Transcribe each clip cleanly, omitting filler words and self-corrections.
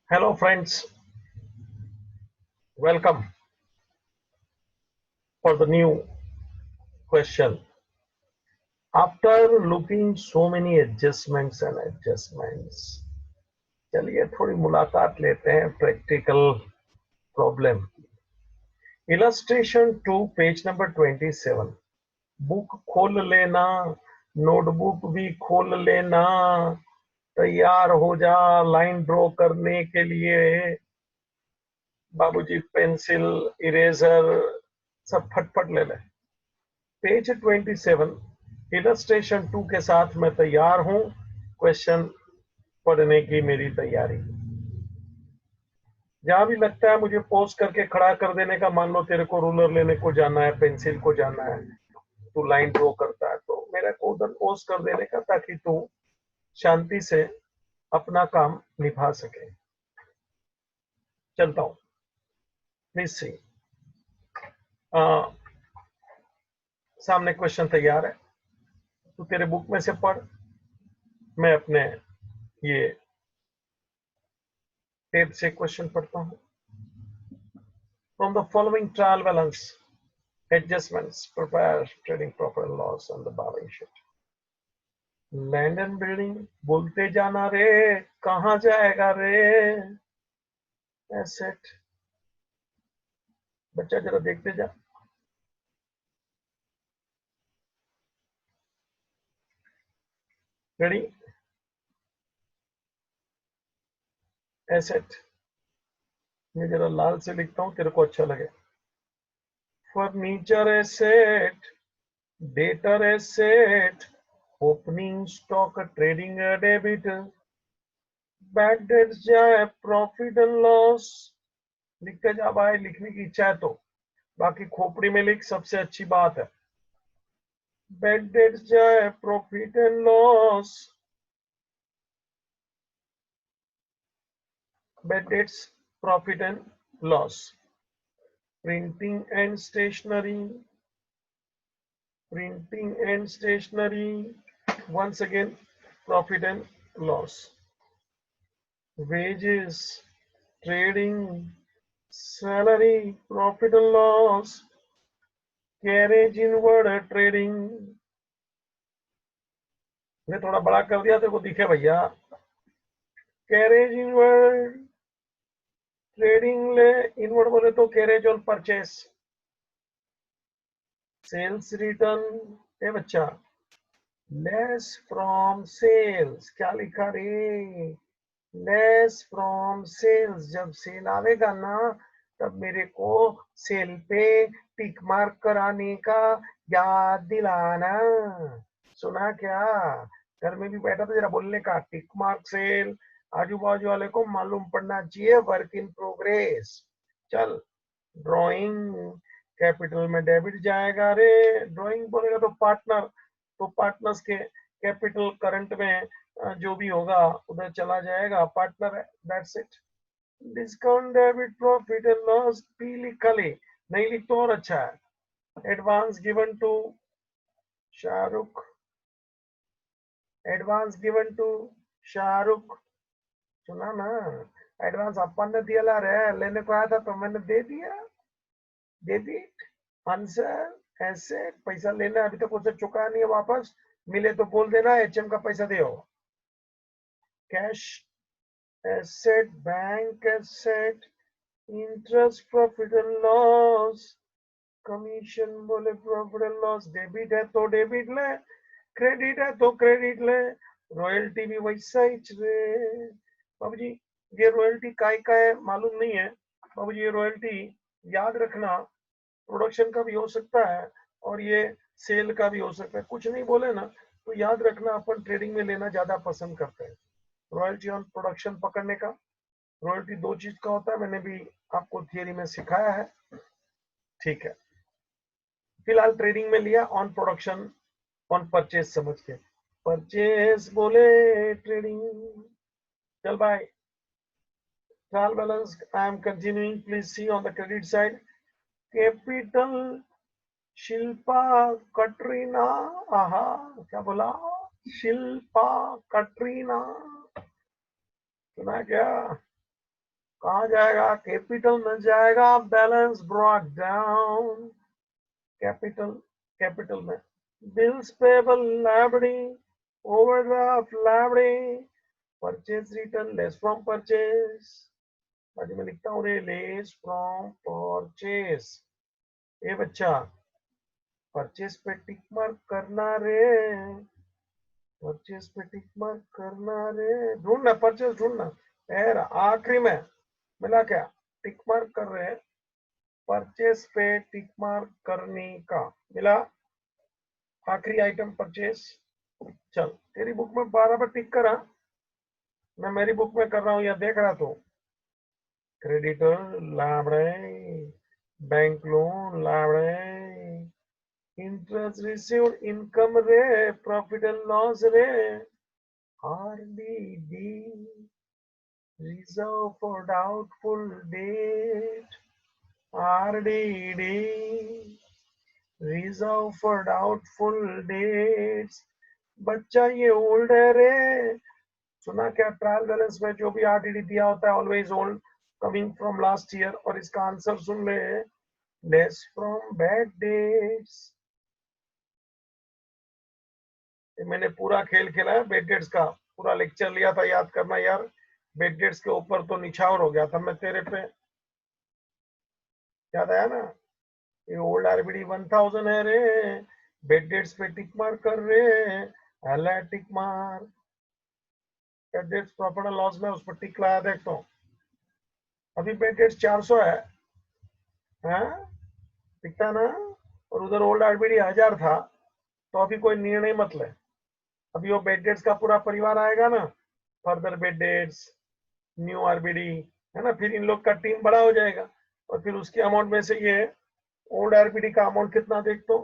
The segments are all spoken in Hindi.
Hello friends, welcome for the new question. After looking so many adjustments, चलिए थोड़ी मुलाकात लेते हैं practical problem. Illustration 2 page number 27। Book खोल लेना, नोटबुक भी खोल लेना, तैयार हो जा लाइन ड्रॉ करने के लिए। बाबूजी पेंसिल, इरेजर सब फटफट ले लें। पेज 27 इलस्ट्रेशन 2 के साथ मैं तैयार हूं क्वेश्चन पढ़ने की मेरी तैयारी। जहां भी लगता है मुझे पोज करके खड़ा कर देने का, मान लो तेरे को रूलर लेने को जाना है, पेंसिल को जाना है, तू लाइन ड्रॉ करता है तो मेरे को उधर पोज कर देने का, ताकि तू शांति से अपना काम निभा सके। चलता हूं, प्लीज सी। सामने क्वेश्चन तैयार है, तू तेरे बुक में से पढ़, मैं अपने ये टेप से क्वेश्चन पढ़ता हूं। From the following trial balance adjustments, prepare trading profit and loss on the balance sheet. Land and building, बोलते जाना रे, कहां जाएगा रे। एसेट, बच्चा जरा देखते जा। रेडी। एसेट, मैं जरा लाल से लिखता हूं, तेरे को अच्छा लगे। Furniture asset, debtor asset, opening stock trading debit, bad debts जाए प्रॉफिट एंड लॉस। लिखते जा भाई, लिखने की इच्छा है तो, बाकी खोपड़ी में लिख, सबसे अच्छी बात है। बैड डेट्स जाए profit and loss, bad debts profit and loss. Printing and stationery, printing and stationery, once again profit and loss. Wages, trading, salary, profit and loss, carriage inward trading। मैं थोड़ा बड़ा कर दिया तो दिखे भैया। कैरेज इनवर्ड ट्रेडिंग ले, इनवर्ड बोले तो carriage on purchase. Sales return, ए बच्चा, लेस फ्रॉम सेल्स, क्या लिखा रे, लेस फ्रॉम सेल्स। जब सेल आवेगा ना, तब मेरे को सेल पे टिक मार्क कराने का याद दिलाना। सुना क्या? घर में भी बैठा तो जरा बोलने का, टिक मार्क सेल, आजू बाजू वाले को मालूम पड़ना चाहिए वर्क इन प्रोग्रेस। चल, ड्राइंग, कैपिटल में डेबिट जाएगा रे। ड्राइंग बोलेगा तो पार्टनर, तो पार्टनर्स के कैपिटल करंट में जो भी होगा उधर चला जाएगा, पार्टनर है, that's it. Discount debit profit and loss भी लिखा ले, नहीं लिख तो और अच्छा है। Advance given to Shahrukh, advance given to Shahrukh, सुना ना? एडवांस अपन ने दिया ला रहा है, लेने को आया था तो मैंने दे दिया, डेबिट। आंसर ऐसे, पैसा लेना अभी तक उसे चुका नहीं है, वापस मिले तो बोल देना एचएम का पैसा दे। Cash asset, bank asset, interest profit and loss, commission बोले प्रॉफिट एंड लॉस। डेबिट है तो डेबिट ले, क्रेडिट है तो क्रेडिट ले, रॉयल्टी भी वैसा ही रे। बाबू जी, ये रॉयल्टी काय का है मालूम नहीं है। बाबू जी, ये रॉयल्टी याद रखना, प्रोडक्शन का भी हो सकता है और ये सेल का भी हो सकता है। कुछ नहीं बोले ना तो याद रखना, अपन ट्रेडिंग में लेना ज्यादा पसंद करते हैं। रॉयल्टी ऑन प्रोडक्शन पकड़ने का, रॉयल्टी दो चीज का होता है, मैंने भी आपको थियरी में सिखाया है, ठीक है। फिलहाल ट्रेडिंग में लिया ऑन प्रोडक्शन, ऑन परचेज समझ के, परचेज बोले ट्रेडिंग। चल भाई, trial balance I am continuing, please see on the credit side. Capital Shilpa Katrina, आहा, क्या बोला? शिल्पा कटरीना, सुना क्या? कहाँ जाएगा? कैपिटल में जाएगा। Balance brought down, capital, capital में bills payable library, overdraft library, purchase return less from purchase. आज मैं लिखता हूँ रे लेस फ्रॉम परचेज। ये बच्चा परचेज पे टिक मार्क करना रे, परचेज पे टिक मार्क करना रे, ढूंढना परचेज ढूंढना। यार आखिरी में मिला क्या? टिक मार्क कर रहे हैं, परचेज पे टिक मार्क करने का मिला, आखिरी आइटम परचेज। चल तेरी बुक में 12 पर टिक करा, मैं मेरी बुक में कर रहा हूँ या देख रहा तो। Creditor library, bank loan library, interest received income रे, प्रॉफिट एंड लॉस रे, RDD, reserve for doubtful date, RDD, reserve for doubtful debts. बच्चा ये ओल्ड है रे। सुना क्या? ट्रायल बैलेंस में जो भी आरडीडी दिया होता है always old, coming from last year. और इसका आंसर सुन ले, लेस फ्रॉम बैड डेट्स। मैंने पूरा खेल खेला है बेड डेट्स का, पूरा लेक्चर लिया था, याद करना यार। बेड डेट्स के ऊपर तो निछावर हो गया था मैं तेरे पे, याद आया ना? ये ओल्ड आरबीडी 1000 है रे, बेड डेट्स पे टिक मार्क कर रे, हला tick mark, bad debts profit and loss में उस पर टिक लाया देखता हूँ। अभी बेड डेट्स 400 है, हाँ दिखता ना? और उधर ओल्ड आरबीडी 1000 था, तो अभी कोई निर्णय मत ले। अभी वो बेड डेट्स का पूरा परिवार आएगा ना, further bad debts, new RBD, है ना? फिर इन लोग का टीम बड़ा हो जाएगा, और फिर उसके अमाउंट में से ये ओल्ड आरबीडी का अमाउंट कितना देख तो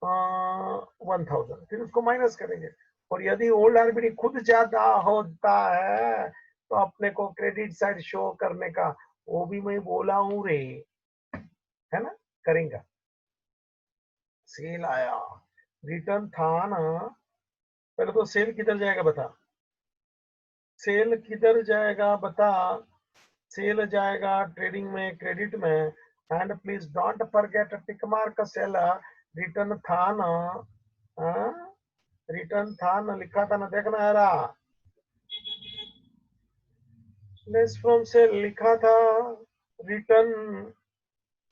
1000, फिर उसको माइनस करेंगे। और यदि ओल्ड आरबीडी खुद ज्यादा होता है तो अपने को क्रेडिट साइड शो करने का, वो भी मैं बोला हूं रे, है ना? करेंगे। सेल आया, रिटर्न था ना? पहले तो सेल किधर जाएगा बता, सेल किधर जाएगा बता। सेल जाएगा ट्रेडिंग में, क्रेडिट में। And please don't forget tick mark seller, return था ना? रिटर्न था ना, लिखा था ना, देखना है रहा, लेस फ्रॉम सेल लिखा था, रिटर्न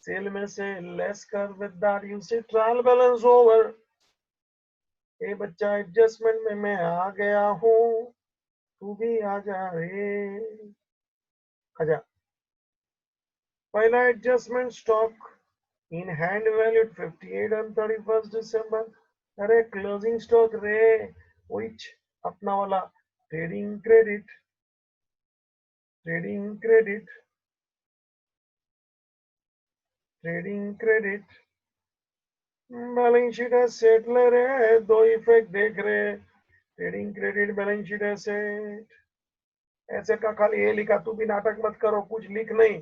सेल में से लेस कर विद दैट यू से ट्रायल बैलेंस ओवर। ये बच्चा एडजस्टमेंट में मैं आ गया हूँ, तू भी आ जा रे, आजा। पहला adjustment stock in hand valued 58 on 31st December। अरे क्लोजिंग स्टॉक रे, विच अपना वाला trading credit, trading credit, trading credit, balance sheet asset ले रहे, दो इफेक्ट देख रहे, trading credit, balance sheet asset. Asset का खाली ये लिखा, तू भी नाटक मत करो, कुछ लिख नहीं,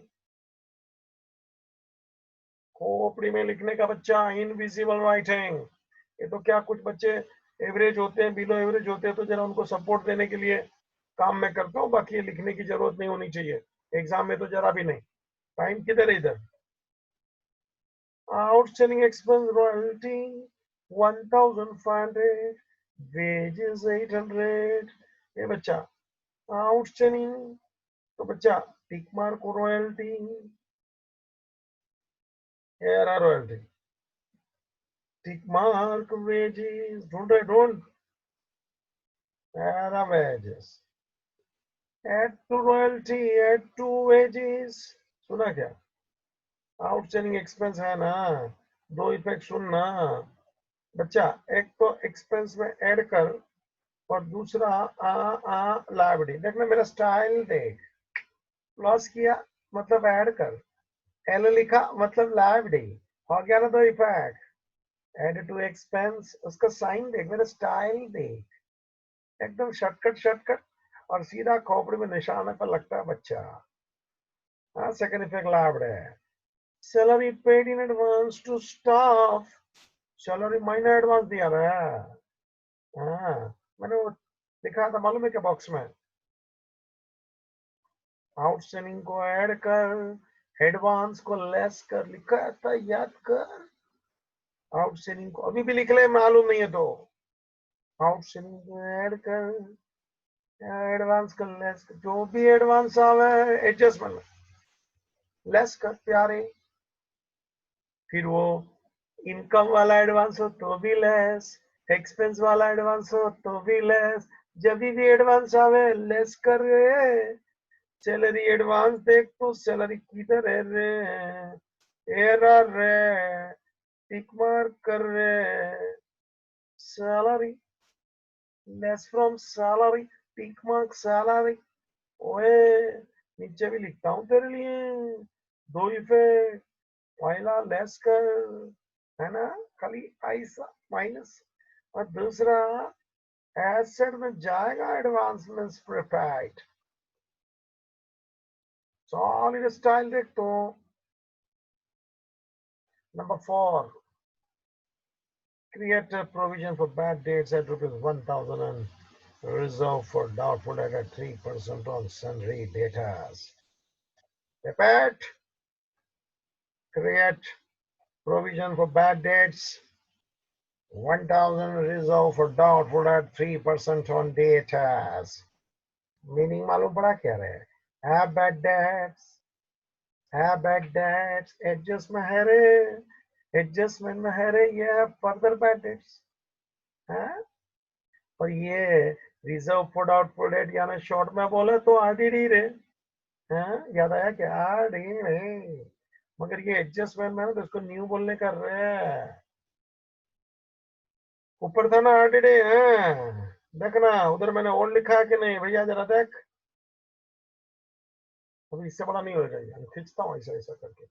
खोपड़ी में लिखने का बच्चा, इनविजिबल राइटिंग। ये तो क्या कुछ बच्चे एवरेज होते हैं, बिलो एवरेज होते हैं, तो जरा उनको सपोर्ट देने के लिए काम मैं करता हूँ, बाकी ये लिखने की जरूरत नहीं होनी चाहिए एग्जाम में तो, जरा भी नहीं। टाइम किधर है इधर? Outstanding expense royalty 1500, wages 800। ये बच्चा आउटस्टैंडिंग, तो बच्चा tick mark royalty, royalty tick mark, wages ढूंढ रहे, ढूंढ wages, add to royalty, add to wages. सुना क्या? आउटस्टैंडिंग एक्सपेंस है ना, दो इफेक्ट सुनना बच्चा, एक तो एक्सपेंस में ऐड कर, और दूसरा लाइबिलिटी। देखना मेरा स्टाइल देख, लॉस किया मतलब ऐड कर, एल लिखा मतलब लाइबिलिटी, हो गया ना दो इफेक्ट। ऐड टू एक्सपेंस, उसका साइन देख, मेरा स्टाइल देख, एकदम शॉर्टकट शॉर्टकट, और सीधा खोपड़ी में निशाने पर लगता है बच्चा। हाँ, सेकंड इफेक्ट लाइबिलिटी है। Salary paid in advance to staff, salary महीना एडवांस दिया ना। हाँ, मैंने वो लिखा था मालूम है क्या बॉक्स में? आउटस्टैंडिंग को ऐड कर, एडवांस को लेस कर, लिखा था याद कर। आउटस्टैंडिंग को अभी भी लिख ले, मालूम नहीं है तो। आउटस्टैंडिंग को ऐड कर, एडवांस कर लेस कर, जो भी एडवांस आवे एडजस्टमेंट लेस कर प्यारे। फिर वो इनकम वाला एडवांस हो तो भी लेस, एक्सपेंस वाला एडवांस हो तो भी लेस, जब भी एडवांस आवे लेस कर रे। सैलरी एडवांस देख तो सैलरी किधर है रे, एरर रे, टिक मार्क कर रे। Salary less from salary, tick mark salary. ओए नीचे भी लिखता हूँ तेरे लिए, दो इफेक्ट, पहला लेस कर, है ना, खाली ऐसा माइनस, और दूसरा एसेट में जाएगा एडवांसमेंट प्रिपेयर्ड। सॉलिड स्टाइल देख तो। Number 4, create a provision for bad debts at ₹1,000 and reserve for doubtful debt at 3% on sundry debtors. Repeat, create provision for bad debts, 1,000 reserve for doubtful at 3% on debtors. Meaning मालूम पड़ा क्या रहे? Have bad debts, have bad debts, adjustment है रे, adjustment में है रे, ये है further bad debts, हाँ? और ये रिजर्व फॉर डाउटफुल डेट यानी शॉर्ट में बोले तो आरडीडी रे, हैं, याद आया क्या? आरडीडी नहीं, मगर ये एडजस्टमेंट में तो इसको न्यू बोलने कर रहे हैं। ऊपर था ना आरडीडी, हैं, देखना उधर मैंने ओल्ड लिखा है कि नहीं भैया, जरा देख। अभी इससे बड़ा नहीं होगा ये, खींचता हूँ ऐसा ऐसा करके,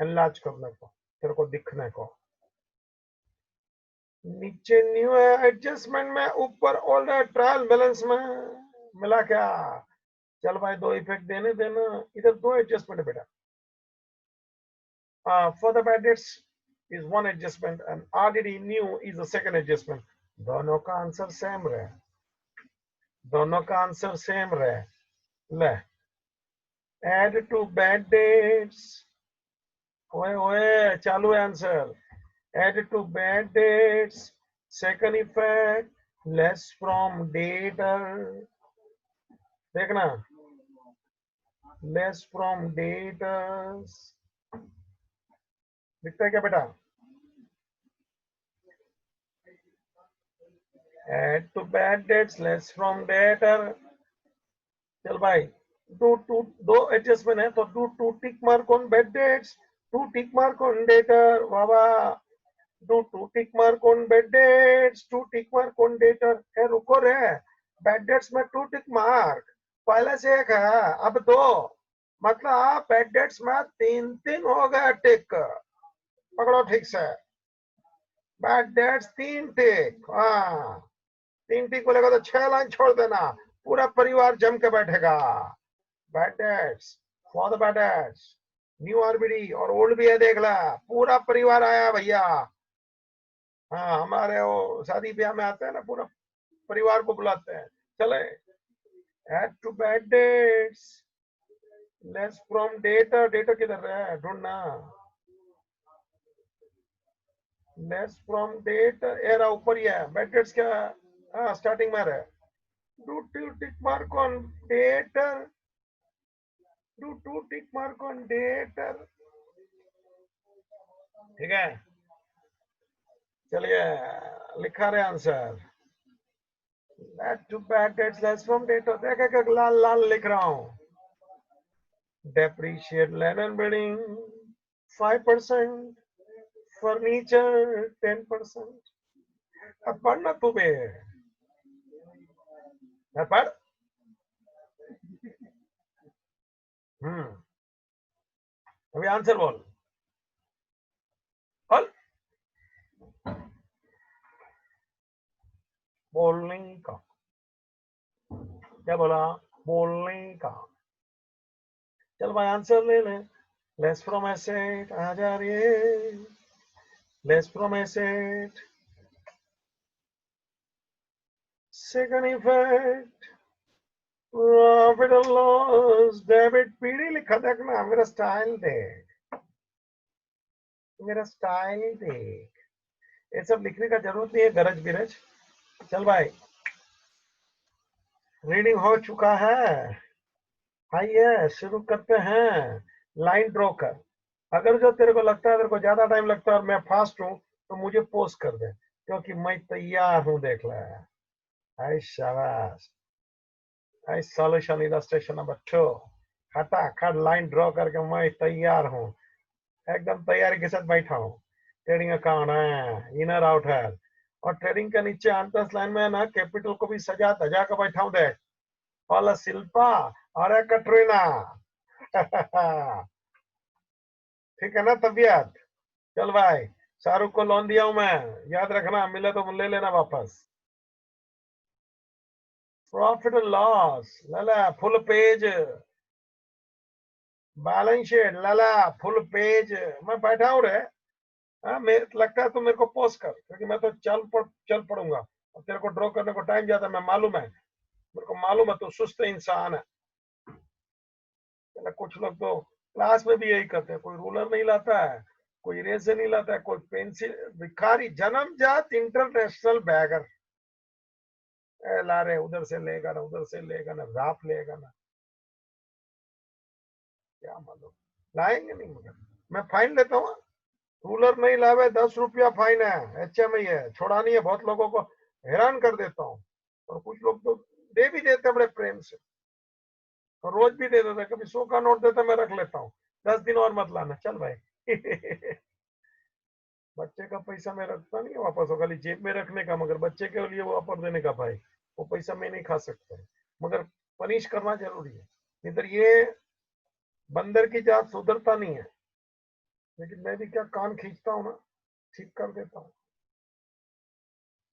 एनलार्ज करने को, तेरे को दिखने को। नीचे न्यू है एडजस्टमेंट में, ऊपर ओल्ड है ट्रायल बैलेंस में, मिला क्या? चल भाई दो इफेक्ट देने देना, इधर दो एडजस्टमेंट है बेटा। For the bad debts is one adjustment and RDD new is the second adjustment. दोनों का आंसर सेम रहे, दोनों का आंसर सेम रहे। ले, add to bad debts, ओए ओए चालू है answer. Add to bad debts, second effect, less from debtor, देखना, less from debtors, दिखता है क्या बेटा? Add to bad debts, less from debtor। चल भाई, दो एडजस्टमेंट है तो two tick mark on bad debts, two tick mark on debtor, वाह, two tick mark on bad debts, two tick mark on debtor है। रुको रे, बेड डेट्स में टू टिक मार्क, पहले से एक है अब दो, मतलब बेड डेट्स में तीन तीन हो गया टिक, पकड़ो ठीक से, बेड डेट्स तीन टिक, हाँ, तीन टिक बोलेगा तो 6 लाइन छोड़ देना, पूरा परिवार जम के बैठेगा। Bad debts, for the bad debts, new RBD और ओल्ड भी है, देख ला पूरा परिवार आया भैया। हाँ, हमारे वो शादी ब्याह में आते हैं ना, पूरा परिवार को बुलाते हैं। चले, add to bad debts, less from debtor, debtor किधर है ढूंढना, लेस फ्रॉम डेटर, एरा ऊपर ही है, बैड डेट्स क्या, हाँ स्टार्टिंग में है। Due to tick mark on debtor, due to tick mark on debtor, ठीक है। चलिए लिखा रहे answer, Add to bad debts less from data, देख लाल लाल लिख रहा हूं। Depreciate land and building 5%, furniture 10%। अब पढ़ना तू बे, पढ़। अभी आंसर बोल, बोल, बोलने का, क्या बोला? बोलने का। चल भाई आंसर ले ले, लेस फ्रॉम एसेट, आ जा रे, less from asset, second effect, profit and loss, debit, PD लिखा देखना, मेरा स्टाइल देख, मेरा स्टाइल देख। ये सब लिखने का जरूरत नहीं है, गरज बिरज। चल भाई, रीडिंग हो चुका है। आइए शुरू करते हैं। लाइन ड्रॉ कर। अगर जो तेरे को लगता है, तेरे को ज्यादा टाइम लगता है और मैं फास्ट हूं, तो मुझे पोस्ट कर दे, क्योंकि मैं तैयार हूं। देख ले। आई शाबाश। आई सॉल्यूशन इलस्ट्रेशन नंबर 2। खटाखट लाइन ड्रॉ करके मैं तैयार हूं, एकदम तैयारी के साथ बैठा हूं। ट्रेडिंग अकाउंट है, इनर आउटर, और ट्रेडिंग के नीचे 8-10 लाइन में है ना, कैपिटल को भी सजा धजा के बैठा हूं। देख, और शिल्पा और कटरीना। ठीक है ना तबियत? चल भाई, शाहरुख को लोन दिया हूं मैं, याद रखना, मिले तो ले लेना वापस। Profit and loss Lala full page, balance sheet Lala full page. मैं बैठा हूं रे। हाँ, मेरे लगता है तो मेरे को पोस्ट कर, क्योंकि मैं तो चल पड़ूंगा। और तेरे को ड्रॉ करने को टाइम ज्यादा, मैं मालूम है, मेरे को मालूम है, तो सुस्त इंसान है। कुछ लोग तो क्लास में भी यही करते हैं, कोई रूलर नहीं लाता है, कोई इरेजर नहीं लाता है, कोई पेंसिल, भिखारी, जन्मजात इंटरनेशनल बैगर। ला रहे, उधर से लेगा ना, उधर से लेगा ना, राप लेगा ना, क्या मालूम। लाएंगे नहीं, मगर मैं फाइन लेता हूँ। रूलर नहीं लावे 10 रुपया फाइन है, HMI है, छोड़ानी है। बहुत लोगों को हैरान कर देता हूँ, और कुछ लोग तो दे भी देते बड़े प्रेम से, और रोज भी दे देते। कभी 100 का नोट देता, मैं रख लेता हूँ, 10 दिन और मत लाना, चल भाई। बच्चे का पैसा मैं रखता नहीं वापस, हो खाली जेब में रखने का, मगर बच्चे के लिए वो वापस देने का भाई, वो पैसा मैं नहीं खा सकता, मगर पनिश करना जरूरी है। नहीं तो ये बंदर की जात सुधरता नहीं है। लेकिन मैं भी क्या कान खींचता हूँ ना, ठीक कर देता हूँ।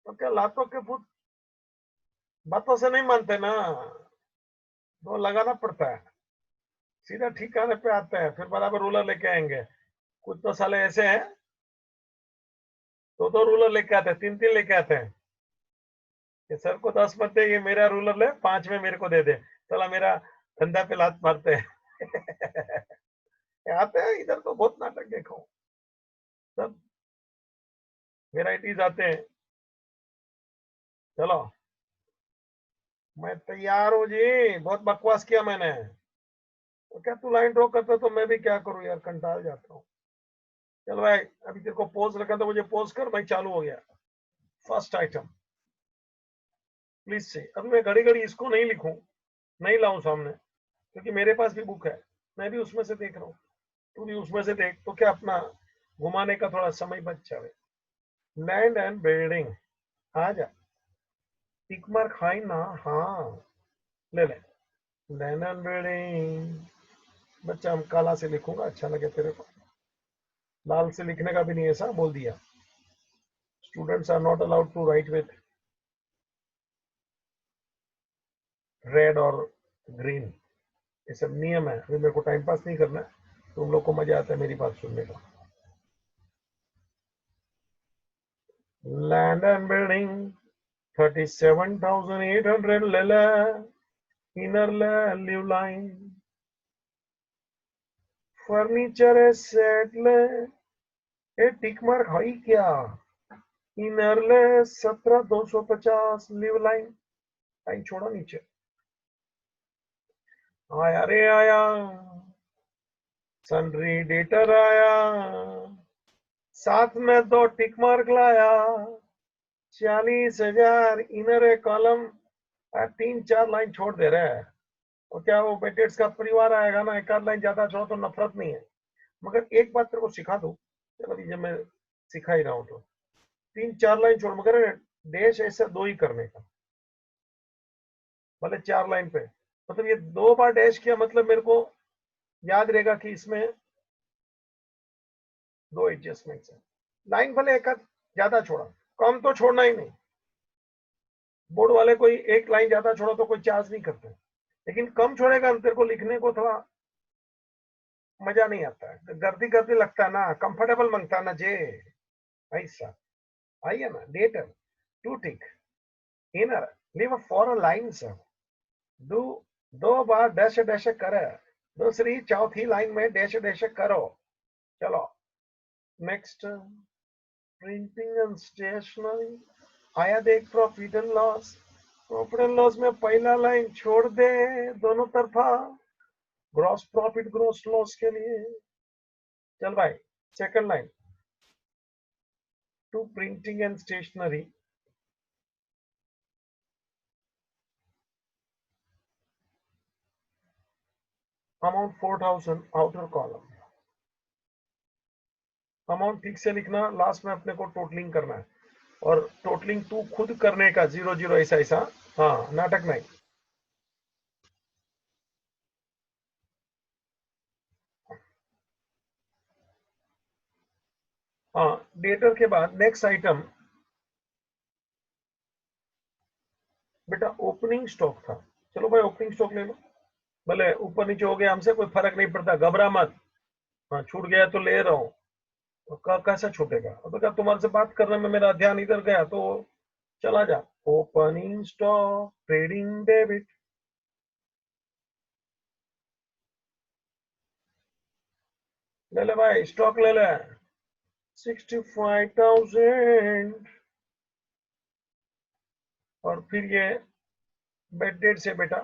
तो क्या लातों के भूत बातों से नहीं मानते ना, तो लगाना पड़ता है, सीधा ठिकाने पे आते हैं, फिर बराबर रूलर लेके आएंगे। कुछ तो साले ऐसे हैं, दो रूलर लेके आते हैं, 3-3 लेके आते हैं, कि सर को 10 मत दे, ये मेरा रूलर ले, 5 में मेरे को दे दे। चला मेरा धंधा पे लात मारते हैं। आते हैं इधर तो बहुत नाटक देखो, सब वेराइटीज आते हैं। चलो, मैं तैयार हूँ जी, बहुत बकवास किया मैंने। तो क्या तू लाइन ड्रॉ करता, तो मैं भी क्या करूँ यार, कंटाल जाता हूँ। चल भाई, अभी तेरे को पोज रखा था, मुझे पोज कर भाई, चालू हो गया। फर्स्ट आइटम, प्लीज से। अभी मैं घड़ी घड़ी इसको नहीं लिखूं, नहीं लाऊं सामने, क्योंकि मेरे पास भी बुक है, मैं भी उसमें से देख रहा हूँ, तू भी उसमें से देख, तो क्या अपना घुमाने का थोड़ा समय बच जाए। लैंड एंड बिल्डिंग, आ जा, टिक मार्क खाई ना। हाँ, ले ले। Land and building. बच्चा, हम काला से लिखूंगा, अच्छा लगे तेरे को। लाल से लिखने का भी नहीं, ऐसा बोल दिया। Students are not allowed to write with red और ग्रीन, ये सब नियम है। अभी मेरे को टाइम पास नहीं करना है, तुम लोग को मजा आता है मेरी बात सुनने का। लैंड एंड बिल्डिंग 37,800 ले ले, इनर ले, लिव लाइन। फर्नीचर है सेट ले, ये टिक मार्क है क्या? इनर ले 17,250, लिव लाइन। लाइन छोड़ा नीचे, आया रे आया, सनरी डेटर आया, साथ में 2 टिक मार्क लाया, 40,000 इनर कॉलम। 3-4 लाइन छोड़ दे रहे हैं, और क्या वो बेटेट्स का परिवार आएगा ना, एक आध लाइन ज्यादा छोड़ो तो नफरत नहीं है। मगर एक बात तेरे को सिखा दूं, चल अभी जब मैं सिखा ही रहा हूं, तो 3-4 लाइन छोड़, मगर डैश ऐसा 2 ही करने का, भले 4 लाइन पे। मतलब ये 2 बार डैश किया, मतलब मेरे को याद रहेगा कि इसमें 2 एडजस्टमेंट है। लाइन भले एक आध ज्यादा छोड़ा, कम तो छोड़ना ही नहीं। बोर्ड वाले कोई एक लाइन ज्यादा छोड़ा तो कोई चार्ज नहीं करते, लेकिन कम छोड़ेगा तेरे को लिखने को थोड़ा मजा नहीं आता है, गर्दी गर्दी लगता है ना, कंफर्टेबल मांगता है ना जे। ऐसा आइए ना, debtor, to tick, inner, leave a four a line sir. दो बार डैश डैश कर, दूसरी चौथी लाइन में डैश डैश करो। चलो नेक्स्ट, प्रिंटिंग एंड स्टेशनरी। आया देख profit and loss. Profit and loss में पहला लाइन छोड़ दे दोनों तरफा, ग्रॉस प्रॉफिट ग्रॉस लॉस के लिए। चल भाई second line, to printing and stationery, amount 4000, outer column. Amount ठीक से लिखना, लास्ट में अपने को टोटलिंग करना है, और टोटलिंग तू खुद करने का, 00 ऐसा ऐसा। हाँ नाटक नहीं। हाँ डेटर के बाद नेक्स्ट आइटम बेटा ओपनिंग स्टॉक था। चलो भाई ओपनिंग स्टॉक ले लो, भले ऊपर नीचे हो गया हमसे कोई फर्क नहीं पड़ता, घबरा मत। हाँ छूट गया तो ले रहा हूँ, तो कैसा छूटेगा, तो क्या तुम्हारे से बात करने में मेरा ध्यान इधर गया तो चला जा। ओपनिंग स्टॉक ट्रेडिंग डेबिट, ले ले भाई स्टॉक ले ले, 65,000। और फिर ये बेड डेट से बेटा,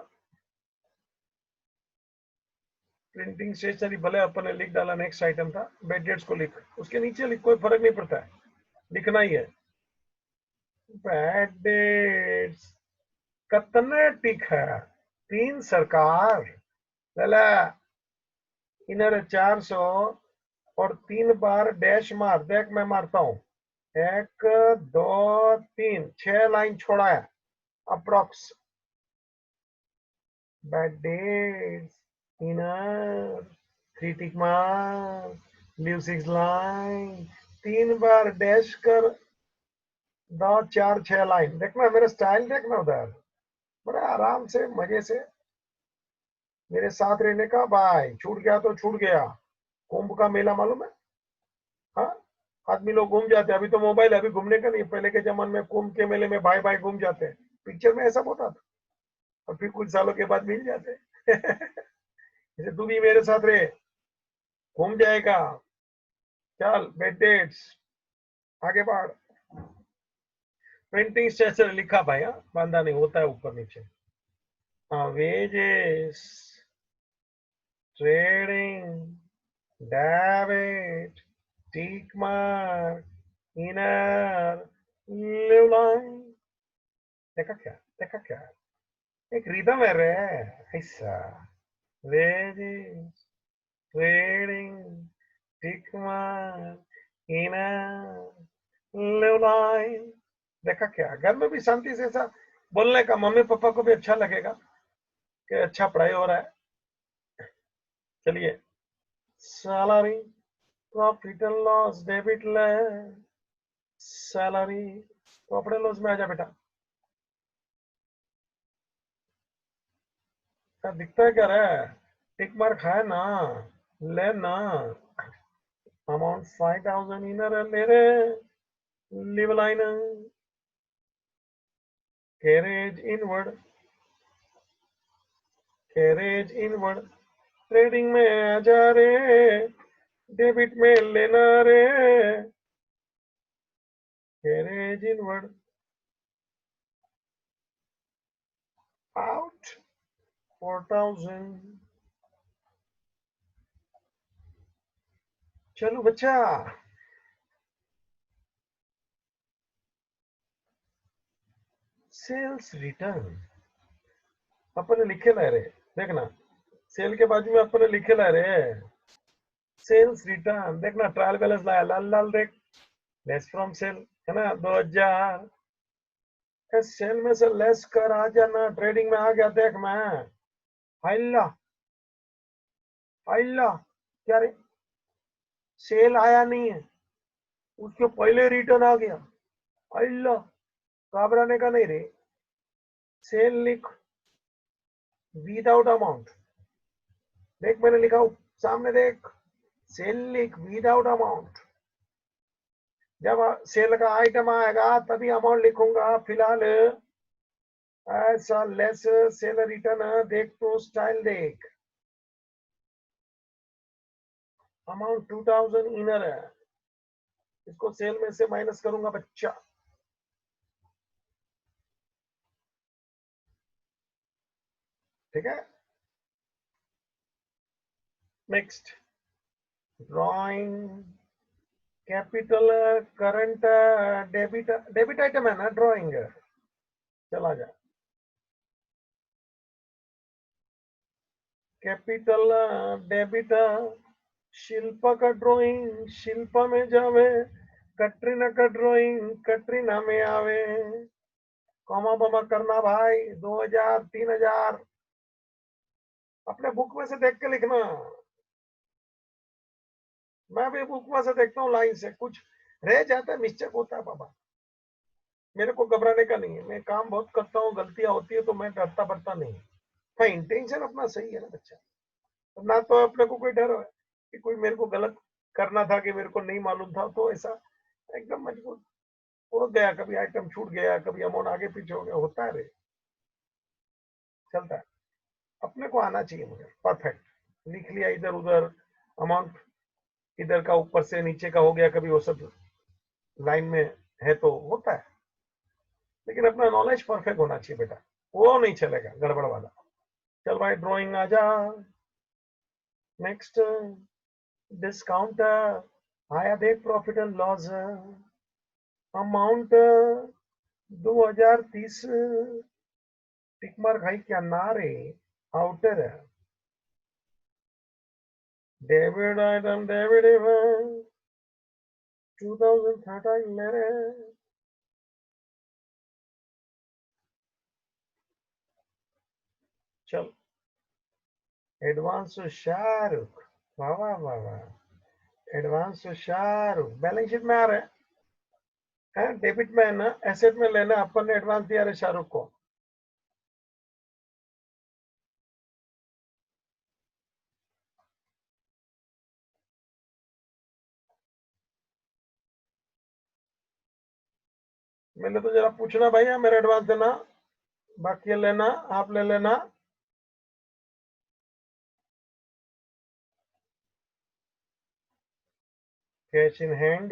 प्रिंटिंग स्टेशनरी भले अपन ने लिख डाला, नेक्स्ट आइटम था, बेड डेट्स को लिख, उसके नीचे लिख, कोई फर्क नहीं पड़ता है, लिखना ही है। बेड डेट्स कितने टिक है, 3 सरकार, लला इनर 400, और 3 बार डैश मार, देख मैं मारता हूं, 1 2 3, 6 लाइन छोड़ा है अप्रोक्स। बेड डेट्स इनर 3 टिक मार, लीव 6 लाइन, 3 बार डैश कर, 2 4 6 लाइन, देखना मेरा स्टाइल, देखना उधर बड़ा आराम से मजे से मेरे साथ रहने का भाई। छूट गया तो छूट गया, कुंभ का मेला मालूम है। हाँ आदमी लोग घूम जाते हैं, अभी तो मोबाइल, अभी घूमने का नहीं, पहले के जमाने में कुंभ के मेले में भाई भाई घूम जाते हैं, पिक्चर में ऐसा होता था, और फिर कुछ सालों के बाद मिल जाते जैसे तू भी मेरे साथ रहे, घूम जाएगा। चल बेटेट्स आगे बढ़। प्रिंटिंग स्ट्रक्चर लिखा भाई, हाँ बांधा नहीं होता है ऊपर नीचे। हाँ wages, trading, debit, tick mark, inner, live line. देखा क्या, देखा क्या, एक रिदम है रे ऐसा। Wages, trading, tick mark, inner, live line. देखा क्या, घर में भी शांति से ऐसा बोलने का, मम्मी पापा को भी अच्छा लगेगा कि अच्छा पढ़ाई हो रहा है। चलिए salary, profit and loss, debit ले, सैलरी, प्रॉफिट एंड लॉस में आ जा बेटा। क्या दिखता है क्या रे, टिक मार्क है ना, ले ना। अमाउंट 5,000 इनर ले रे, live line, carriage inward, carriage inward, trading में आ जा रे, डेबिट में लेना रे, कैरेज इनवर्ड, आउट 4,000। चलो बच्चा, सेल्स रिटर्न अपन ने लिखे ला रे, देखना सेल के बाजू में अपन ने लिखे ला रे, सेल्स रिटर्न देखना, ट्रायल बैलेंस लाया लाल लाल देख, लेस फ्रॉम सेल है ना 2,000, सेल में से लेस कर आ जाना, ट्रेडिंग में आ गया देख मैं, हाइला हाइला, क्या रे सेल आया नहीं है, उसके पहले रिटर्न आ गया, हाइला घबराने का नहीं रे, सेल लिख विदाउट अमाउंट, देख मैंने लिखा हूं सामने देख, सेल लिख विदाउट अमाउंट, जब सेल का आइटम आएगा तभी अमाउंट लिखूंगा, फिलहाल ऐसा लेस सेल रिटर्न देख तो स्टाइल देख, अमाउंट 2000 इनर है, इसको सेल में से माइनस करूंगा बच्चा, ठीक है। Next drawing capital current debit, debit item है ना ड्रॉइंग, चला जा कैपिटल डेबिट शिल्पा का ड्राइंग शिल्पा में जावे, कटरीना का ड्राइंग कटरीना में आवे, कॉमा बमा करना भाई, 2000 3000 अपने बुक में से देख के लिखना, मैं भी बुक में से देखता हूँ लाइन से, कुछ रह जाता है मिस्टेक होता है बाबा, मेरे को घबराने का नहीं है, मैं काम बहुत करता हूँ, गलतियां होती है तो मैं डरता पड़ता नहीं। हाँ इंटेंशन अपना सही है ना बच्चा, ना तो अपने को कोई डर है कि कोई मेरे को गलत करना था कि मेरे को नहीं मालूम था, तो ऐसा एकदम मजबूत हो गया, कभी आइटम छूट गया, कभी अमाउंट आगे पीछे हो गया, होता है रे, चलता है, अपने को आना चाहिए मुझे परफेक्ट, लिख लिया इधर उधर, अमाउंट इधर का ऊपर से नीचे का हो गया, कभी वो सब लाइन में है तो होता है, लेकिन अपना नॉलेज परफेक्ट होना चाहिए बेटा, वो नहीं चलेगा गड़बड़ वाला। चल भाई ड्राइंग आ जा, नेक्स्ट डिस्काउंट आया देख, profit and loss amount 2030, tick mark भाई क्या ना रे, आउटर है, डेबिट आइटम डेबिट 2013 मेरे, चल एडवांस शाहरुख, वाह वाह वाह वाह, एडवांस शाहरुख बैलेंस शीट में आ रहा है, डेबिट में है ना, एसेट में लेना, अपन ने एडवांस दिया रे शाहरुख को, मैंने तो जरा पूछना भैया मेरा एडवांस देना, बाकी लेना, आप ले लेना, cash in hand,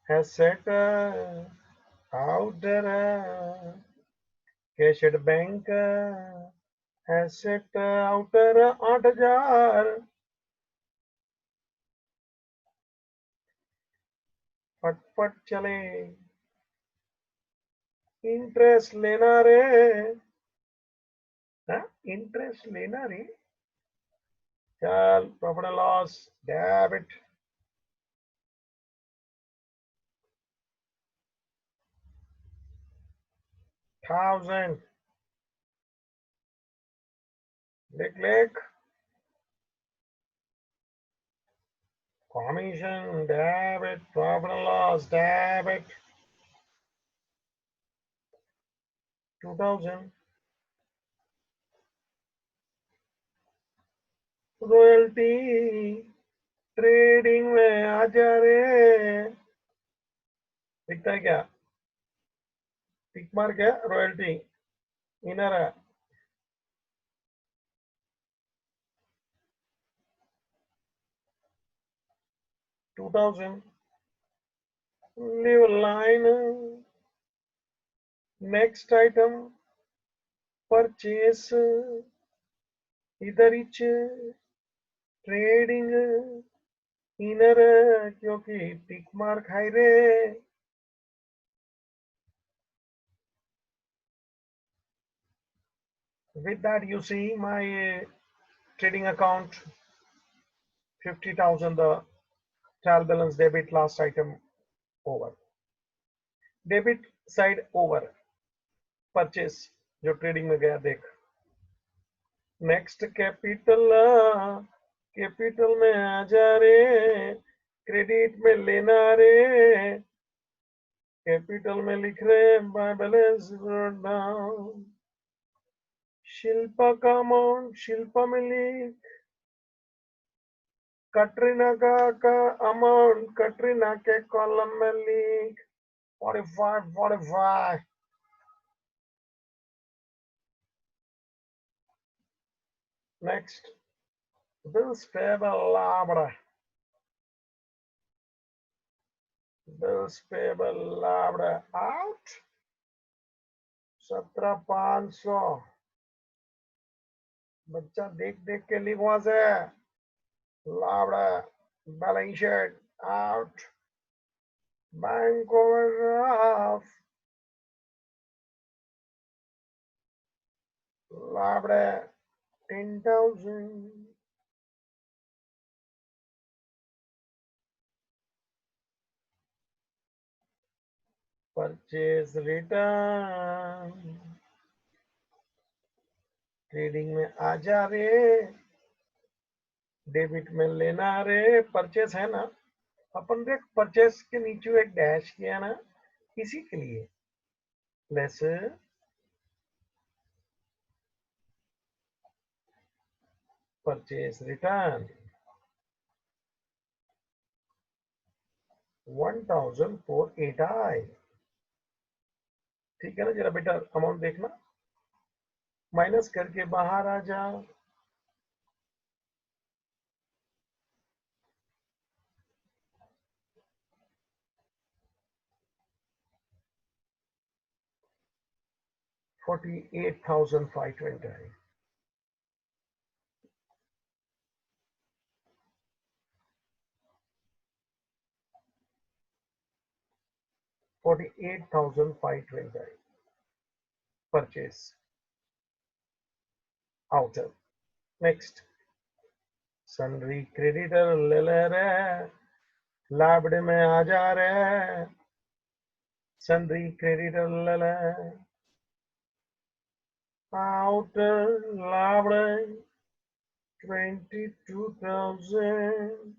asset outer, cash at bank, asset outer 8000, फटफट चले, इंटरेस्ट लेना रे, इंटरेस्ट लेना रे, चल प्रॉफिट एंड लॉस डेबिट, 1000, लिख लिख, commission debit, profit and loss debit 2000, royalty trading में आ जा रे, दिखता है क्या, टिक मार क्या, रॉयल्टी इनर है, 2000, leave line, next item purchase, इधर ही ट्रेडिंग इनर, क्योंकि टिक मार खाई रे, with that you see my trading account 50,000, the trial balance debit last item over, debit side over, purchase जो ट्रेडिंग में गया देख, नेक्स्ट कैपिटल, कैपिटल में आ जा रे, क्रेडिट में लेना रे, कैपिटल में लिख रहे बाय बैलेंस डाउन, शिल्पा का अमाउंट शिल्पा में लिख, कटरीना का अमाउंट कटरीना के कॉलम में लिख, 45 45 next, bills payable labra, bills payable labra out 17,500। बच्चा देख देख के लिख वहां से, लाबड़ा balance sheet out, bank overdraft लाबड़ा 10,000, परचेज रिटर्न, ट्रेडिंग में आ जा रे, डेबिट में लेना रे, परचेस है ना, अपन देख परचेस के नीचे एक डैश किया ना, इसी के लिए लेस परचेस रिटर्न 1,480। ठीक है ना, जरा बेटा अमाउंट देखना, माइनस करके बाहर आ जा, $48,520। 48,520 purchase outer. Next, sundry creditor ले ले रहे, लाबड़े में आ जा रहे, सन्ड्री क्रेडिटर ले ले आउटर लाबड़े 22,000।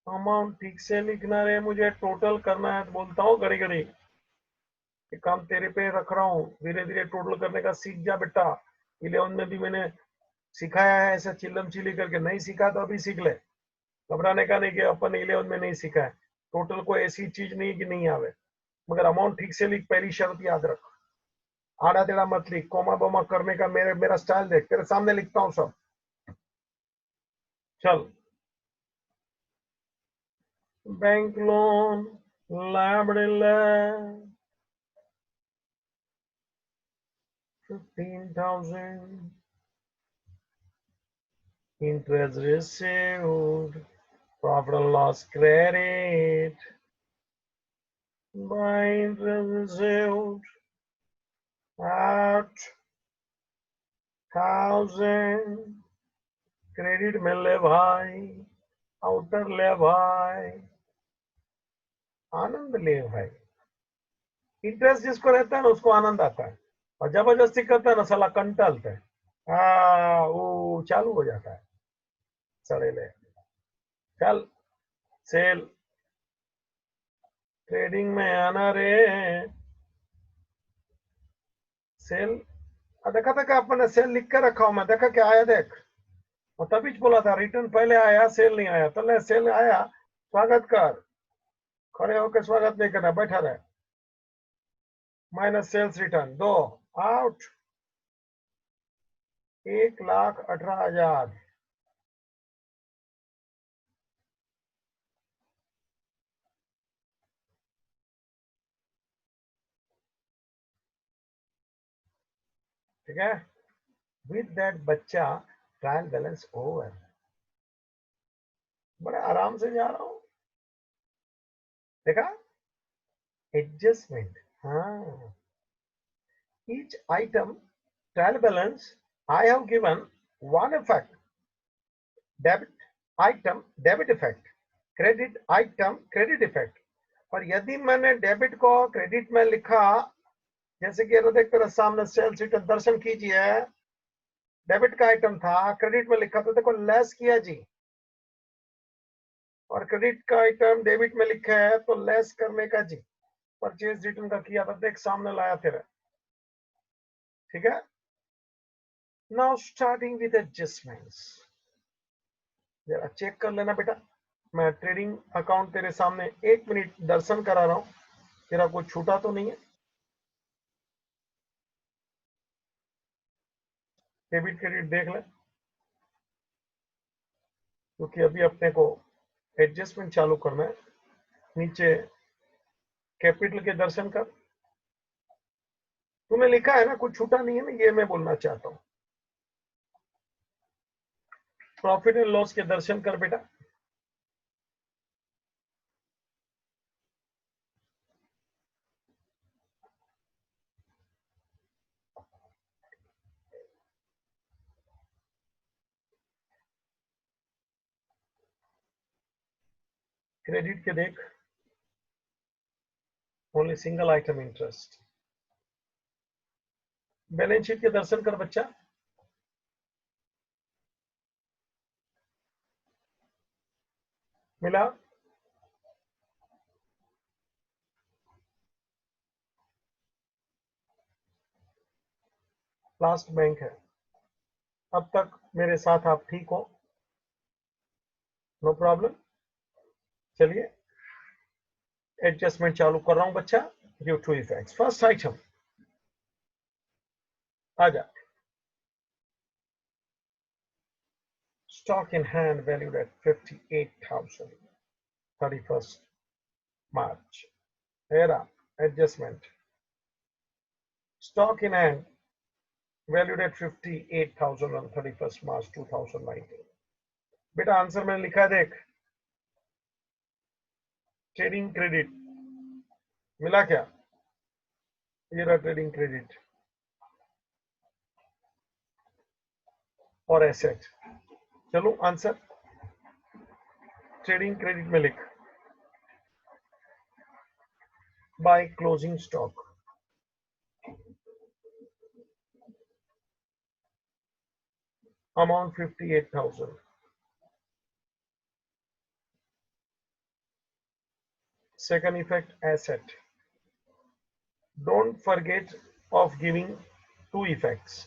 अमाउंट ठीक से लिखना रे, मुझे टोटल करना है, तो बोलता हूँ घड़ी घड़ी, ये काम तेरे पे रख रहा हूँ, धीरे धीरे टोटल करने का सीख जा बेटा। 11 में भी मैंने सिखाया है ऐसा चिल्लम चिल्ली करके, नहीं सीखा तो अभी सीख ले, घबराने का नहीं कि अपन 11 में नहीं सीखा है। टोटल कोई ऐसी चीज नहीं कि नहीं आवे, मगर अमाउंट ठीक से लिख, पहली शर्त याद रख, आड़ा टेढ़ा मत लिख, कोमा बोमा करने का मेरा स्टाइल देख, तेरे सामने लिखता हूँ सब। चल, bank loan लाबड़े 15,000, interest received, profit and loss credit by interest received at 1,000, credit में ले भाई, आउटर ले भाई, आनंद ले भाई। इंटरेस्ट जिसको रहता है ना उसको आनंद आता है, और जबरदस्ती करता है ना साला कंटालता है, वो चालू हो जाता है, सड़े ले। चल, सेल, ट्रेडिंग में आना रे, सेल। देखा था क्या अपन ने सेल लिख कर रखा हूं मैं, देखा क्या आया देख, और तभी बोला था रिटर्न पहले आया सेल नहीं आया, तो ले सेल आया, स्वागत कर, खड़े होकर स्वागत नहीं करना, बैठा रहे, माइनस सेल्स रिटर्न 2 आउट 1,18,000। ठीक है, विद दैट बच्चा ट्रायल बैलेंस ओवर, बड़े आराम से जा रहा हूं, देखा, एडजस्टमेंट, हाँ, each item trial balance I have given one effect, debit item debit effect, credit item credit effect। और यदि मैंने डेबिट को क्रेडिट में लिखा, जैसे कि देख तेरे सामने सेल्स रिटर्न दर्शन कीजिए, डेबिट का आइटम था, क्रेडिट में लिखा, तो देखो लेस किया जी, और क्रेडिट का आइटम डेबिट में लिखा है तो लेस करने का जी, परचेज रिटर्न का किया था, देख सामने लाया तेरे। ठीक है, नाउ स्टार्टिंग विद एडजस्टमेंट्स, जरा चेक कर लेना बेटा, मैं ट्रेडिंग अकाउंट तेरे सामने 1 मिनट दर्शन करा रहा हूं, तेरा कुछ छूटा तो नहीं है। डेबिट क्रेडिट देख ले, क्योंकि अभी अपने को एडजस्टमेंट चालू करना है। नीचे कैपिटल के दर्शन कर, तूने लिखा है ना, कुछ छूटा नहीं है ना, ये मैं बोलना चाहता हूं। प्रॉफिट एंड लॉस के दर्शन कर बेटा। क्रेडिट के देख, only single item interest. Balance sheet के दर्शन कर बच्चा। मिला? लास्ट बैंक है। अब तक मेरे साथ आप ठीक हो? No problem. चलिए एडजस्टमेंट चालू कर रहा हूं बच्चा। Due to effects, first item आ जा। Stock in hand valued at 58,000, 31st March. Era adjustment. Stock in hand valued at 58,000 on 31st March 2019. बेटा आंसर मैंने लिखा है देख। ट्रेडिंग क्रेडिट मिला क्या? ये रहा ट्रेडिंग क्रेडिट और एसेट। चलो आंसर ट्रेडिंग क्रेडिट में लिख, by closing stock. Amount 58,000। Second effect, asset. Don't forget of giving two effects.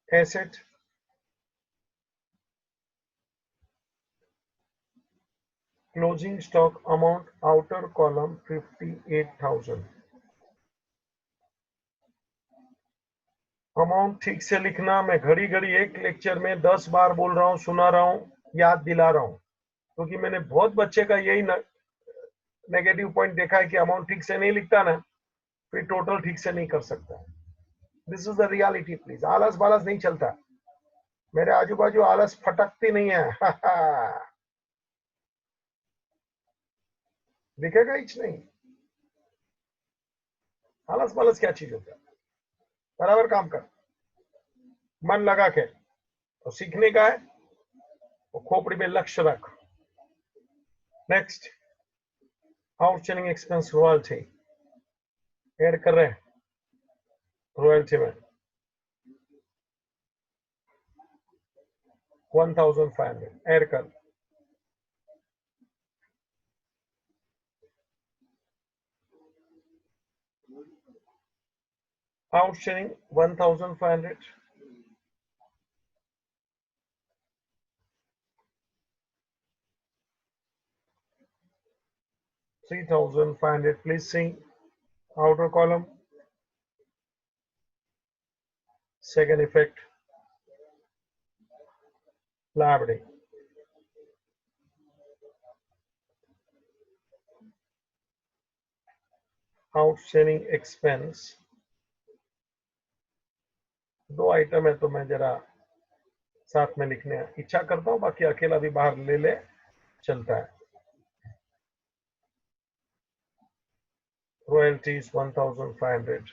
Asset, closing stock amount, outer column 58,000. Amount ठीक से लिखना। मैं घड़ी घड़ी एक लेक्चर में 10 बार बोल रहा हूँ, सुना रहा हूँ, याद दिला रहा हूँ, क्योंकि मैंने बहुत बच्चे का यही नेगेटिव पॉइंट देखा है कि अमाउंट ठीक से नहीं लिखता ना, फिर टोटल ठीक से नहीं कर सकता। This is the reality please. आलस बालस नहीं चलता। मेरे आजू बाजू आलस फटकती नहीं है। दिखेगा ही नहीं। आलस बालस क्या चीज होता है? बराबर काम कर, मन लगा के। तो सीखने का है तो खोपड़ी में लक्ष्य रख। Next, outstanding expense royalty add कर रहे हैं। रॉयल्टी में 1,500 ऐड कर। Outstanding 1,500, $3,500. Please see outer column. Second effect, liability. Outstanding expense. दो आइटम है तो मैं जरा साथ में लिखने इच्छा करता हूं, बाकी अकेला भी बाहर ले ले चलता है। Royalties 1,500.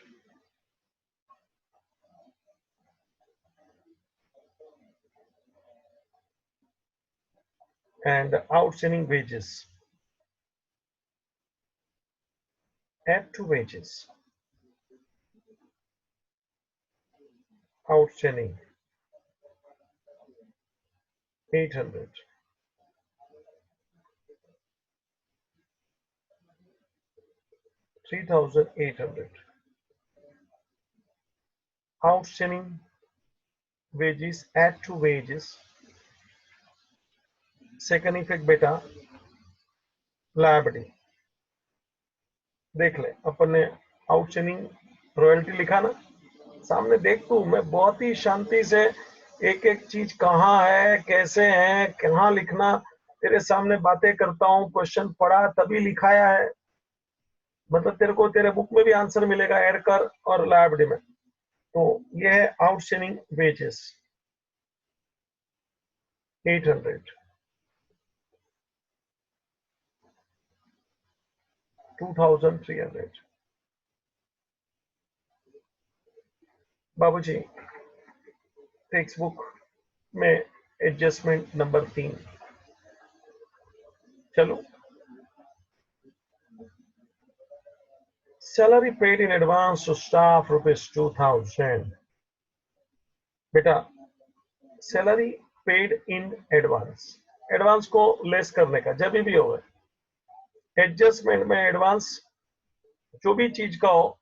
And outstanding wages. Add to wages. Outstanding 800. $3,800. Outstanding wages, add to wages. Second effect बेटा liability. देख ले अपन ने आउटस्टैंडिंग रॉयल्टी लिखा ना सामने, देख तू। मैं बहुत ही शांति से एक एक चीज कहाँ है, कैसे है, कहाँ लिखना, तेरे सामने बातें करता हूँ, क्वेश्चन पढ़ा तभी लिखाया है, मतलब तेरे को तेरे बुक में भी आंसर मिलेगा, ऐड कर और लाइब्रेरी में। तो ये है आउटस्टैंडिंग वेजेस 800, 2300। बाबूजी टेक्स्ट बुक में एडजस्टमेंट नंबर 3। चलो, salary paid in advance to staff ₹2000। बेटा salary paid in advance, advance को लेस करने का जब भी हो, एडजस्टमेंट में एडवांस जो भी चीज का हो,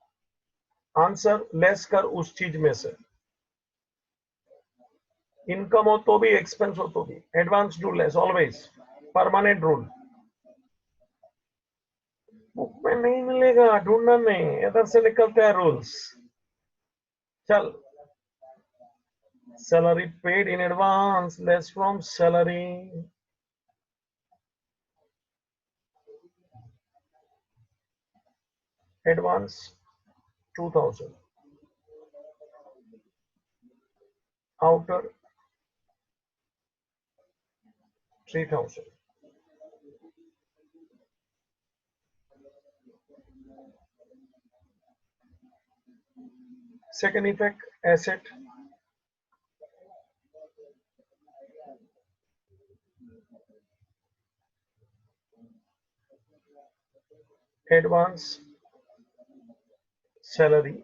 आंसर लेस कर उस चीज में से, इनकम हो तो भी, एक्सपेंस हो तो भी, advance do less always, permanent rule. Book में नहीं मिलेगा, ढूंढना नहीं, इधर से निकलते हैं रूल्स। चल, salary paid in advance less from salary, advance 2000, outer 3000। Second effect, asset advance salary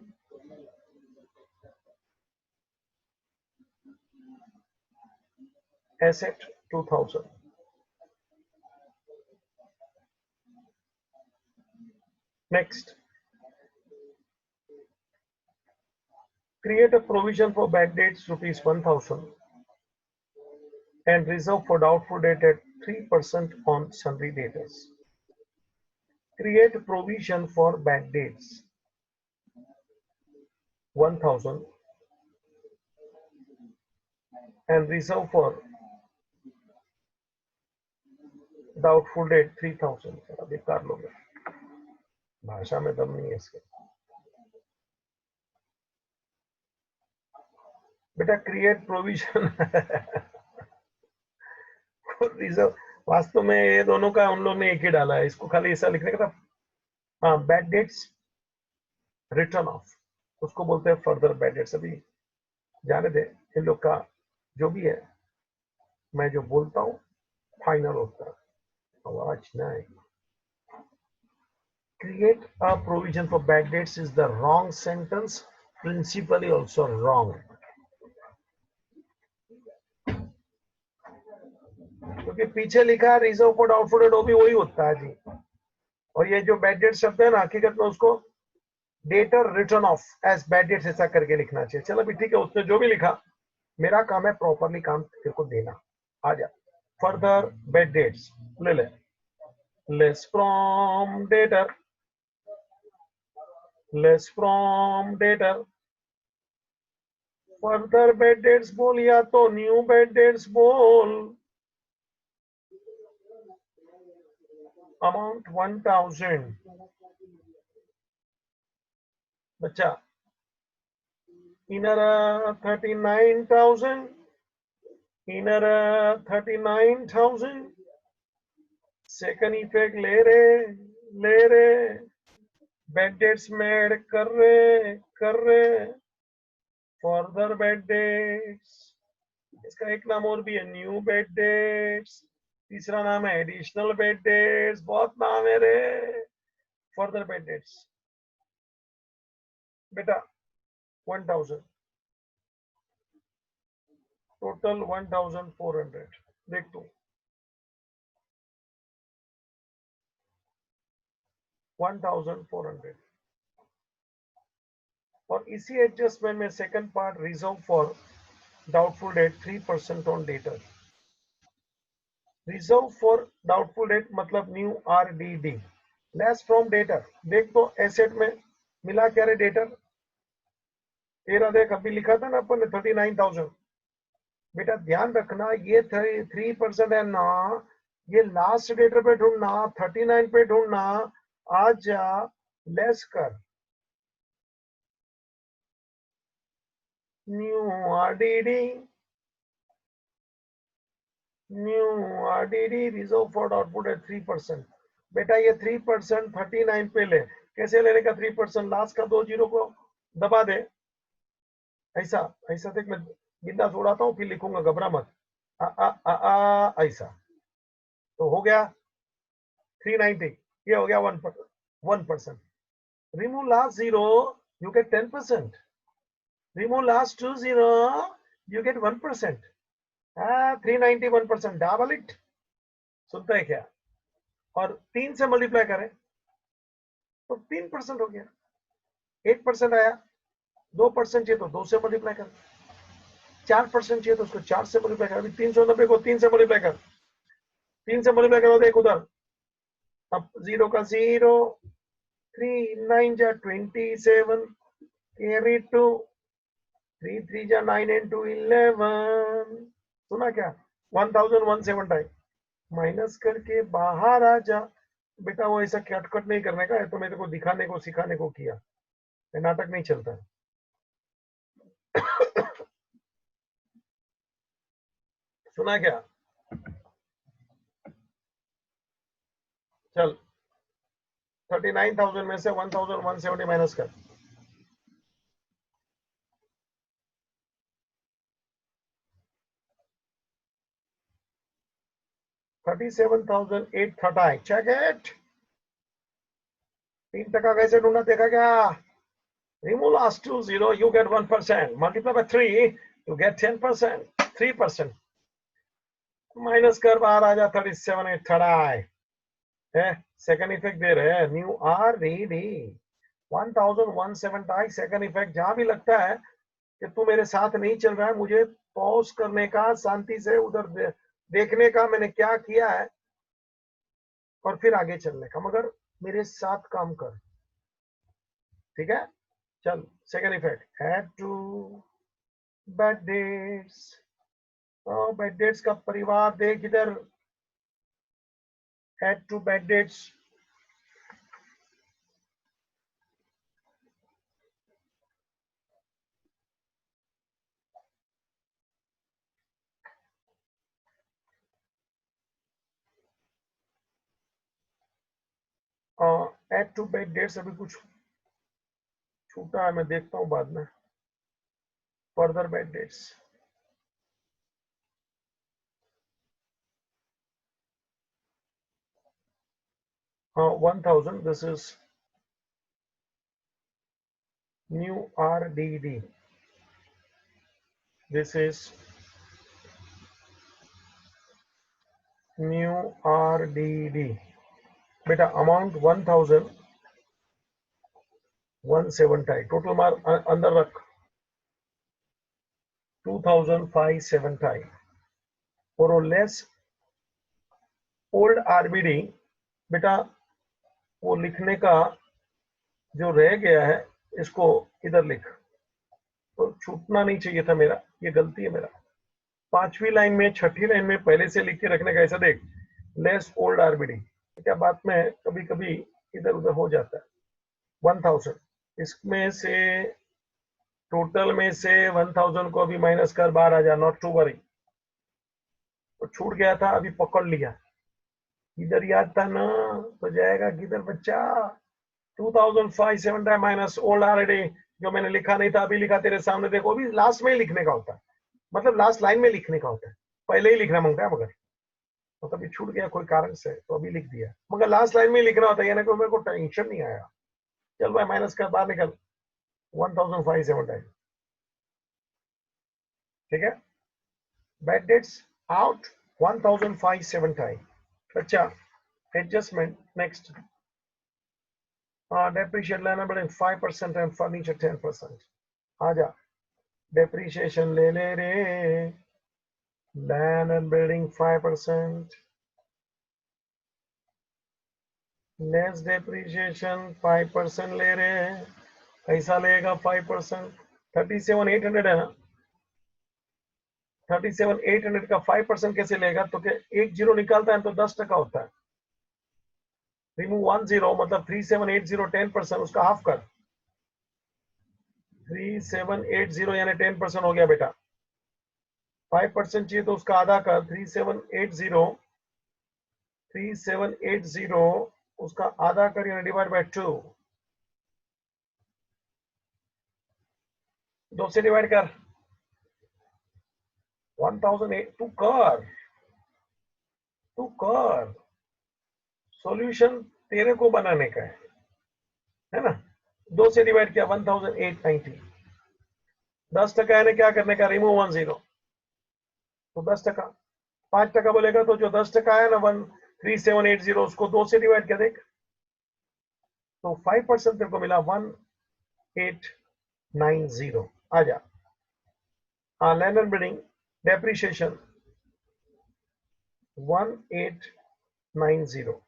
asset 2000। Next, create a provision for backdates ₹1000 and reserve for doubtful debt at 3% on sundry debtors. Create provision for backdates 1000 and reserve for doubtful debt 3000। अभी कर लोगे, भाषा में दम नहीं है इसके। बेटा क्रिएट प्रोविजन रिजर्व, वास्तव में ये दोनों का उन लोग ने एक ही डाला है, इसको खाली ऐसा लिखने का था। हाँ, बैड डेट्स रिटर्न ऑफ, उसको बोलते हैं फर्दर बैड डेट्स। अभी जाने दे, इन लोग का जो भी है, मैं जो बोलता हूँ फाइनल होता है, आवाज नहीं। Create a provision for backdates is the wrong sentence, principally also wrong, क्योंकि पीछे लिखा है रिजर्व फॉर डाउटफुल डेट, वो भी वही होता है जी। और ये जो बैड डेट शब्द है ना, हकीकत में उसको debtor written off as bad debts ऐसा करके लिखना चाहिए। चलो अभी ठीक है, उसने जो भी लिखा, मेरा काम है प्रॉपरली काम तेरे को देना। आ जा, फर्दर बैड डेट्स ले ले, less from debtor, less from debtor, further bad debts बोल या तो न्यू बैड डेट्स बोल। अमाउंट 1000। बच्चा इनर 39,000, इनर 39,000। सेकंड इफेक्ट ले रे बैड डेट्स में ऐड कर रहे फर्दर बैड डेट्स। इसका एक नाम और भी है, न्यू बेड डेट्स। तीसरा नाम है एडिशनल बेड डेट्स, बहुत नाम है रे। फर्दर बेड डेट्स बेटा 1000, टोटल 1400। देख तू 1400। और इसी एडजस्टमेंट में second part, reserve for doubtful debt 3% on debtor. Reserve for doubtful debt मतलब new RDD, less from debtor. देख तो एसेट में मिला क्या रे डेटर, तेरा देख अभी लिखा था ना अपन ने 39,000, बेटा ध्यान रखना, ये 3% है ना, ये लास्ट डेटर पे ढूंढना, 39 पे ढूंढना, आज जा लेस कर, new RDD, new RDD reserve for output है 3%। बेटा ये 3% 39 पे ले, कैसे लेने का 3%, लास्ट का 2 जीरो को दबा दे, ऐसा ऐसा देख, मैं बिंदास उड़ाता हूँ फिर लिखूंगा, घबरा मत, ऐसा तो हो गया 390, ये हो गया 1%। Remove last zero, you get 10%, remove last 2 zero, you get 1%। 390 1%, double it, सुनता है क्या, और 3 से मल्टीप्लाई करें तो 3% हो गया, 8% आया, 2% चाहिए तो 2 से मल्टीप्लाई कर, 4% चाहिए तो उसको 4 से मल्टीप्लाई कर, अभी 390 को 3 से मल्टीप्लाई कर, 3 से मल्टीप्लाई करो, देख उधर, अब 0 का 0, 3 9 जा 27, कैरी 2, 3 3 जा 9 and 2 11, सुना क्या, 1170, माइनस करके बाहर आ जा। बेटा वो ऐसा कटकट नहीं करने का है, तो मेरे को दिखाने को सिखाने को किया, नाटक नहीं चलता। सुना क्या, चल 39,000 में से 1,170 माइनस कर, 37,830, चेक इट। 3% कैसे ढूंढना देखा क्या, remove last 2 0, you get 1%, multiply by 3, you get 10%, 3%, minus कर बाहर आ जा, 37,830 है, सेकंड इफेक्ट दे रहे हैं, new R D D 1,170, second effect. जहां भी लगता है कि तू मेरे साथ नहीं चल रहा है, मुझे पॉज करने का, शांति से उधर देखने का मैंने क्या किया है, और फिर आगे चलने का, मगर मेरे साथ काम कर, ठीक है। चल second effect, add to bad debts, bad debts का परिवार देख इधर, add to bad debts, add to bad debts, अभी कुछ छूटा है, मैं देखता हूँ बाद में, फर्दर बैड डेट्स, हाँ 1,000, this is new R D D, this is new R D D. बेटा अमाउंट 1,170, टोटल मार अंदर रख 2,570, और लेस ओल्ड आरबीडी। बेटा वो लिखने का जो रह गया है, इसको इधर लिख, तो छूटना नहीं चाहिए था मेरा, ये गलती है मेरा, 5वीं लाइन में 6ठी लाइन में पहले से लिख के रखने का, ऐसा देख, लेस ओल्ड आरबीडी, क्या बात में कभी कभी इधर उधर हो जाता है। 1,000, इसमें से टोटल में से 1,000 को अभी माइनस कर, बाहर आ जा, नॉट टू वरी, तो छूट गया था, अभी पकड़ लिया, इधर याद था ना, तो जाएगा किधर बच्चा, 2,570 माइनस ओल्ड आरडी, जो मैंने लिखा नहीं था अभी लिखा तेरे सामने, देखो अभी लास्ट में ही लिखने का होता है, मतलब लास्ट लाइन में लिखने का होता है, पहले ही लिखना मांगता है, मगर तो तभी छूट गया कोई कारण से, तो अभी लिख दिया, मगर लास्ट लाइन में ही लिखना होता है, यानी कि मेरे को टेंशन नहीं आया। चल भाई माइनस कर, बाहर निकल, 1,570, ठीक है, बैड डेट्स आउट 1,570। अच्छा एडजस्टमेंट नेक्स्ट, डेप्रिशिएट लेना पड़ेगा 5% एंड फर्नीचर 10%, आजा डेप्रिशिएशन ले ले रे, land and building 5%, less depreciation 5% ले रहे हैं, कैसा लेगा 5%, 37,800 है ना, 37,800 का 5% कैसे लेगा? तो क्या एक जीरो निकालता है तो 10% होता है। रिमूव 1 जीरो मतलब 3780 10%, उसका हाफ कर। 3780 यानी 10% हो गया बेटा। 5% चाहिए तो उसका आधा कर। 3780 उसका आधा कर यानी डिवाइड बाय 2। 2 से डिवाइड कर। 1008 तू कर सॉल्यूशन तेरे को बनाने का है ना। 2 से डिवाइड किया 1890। 10% यानी क्या करने का? रिमूव 1 जीरो तो 10%। 5% बोलेगा तो जो 10% है ना 13780 उसको 2 से डिवाइड कर देख तो 5% तेरे को मिला 1890। आ जा। Land and building depreciation 1890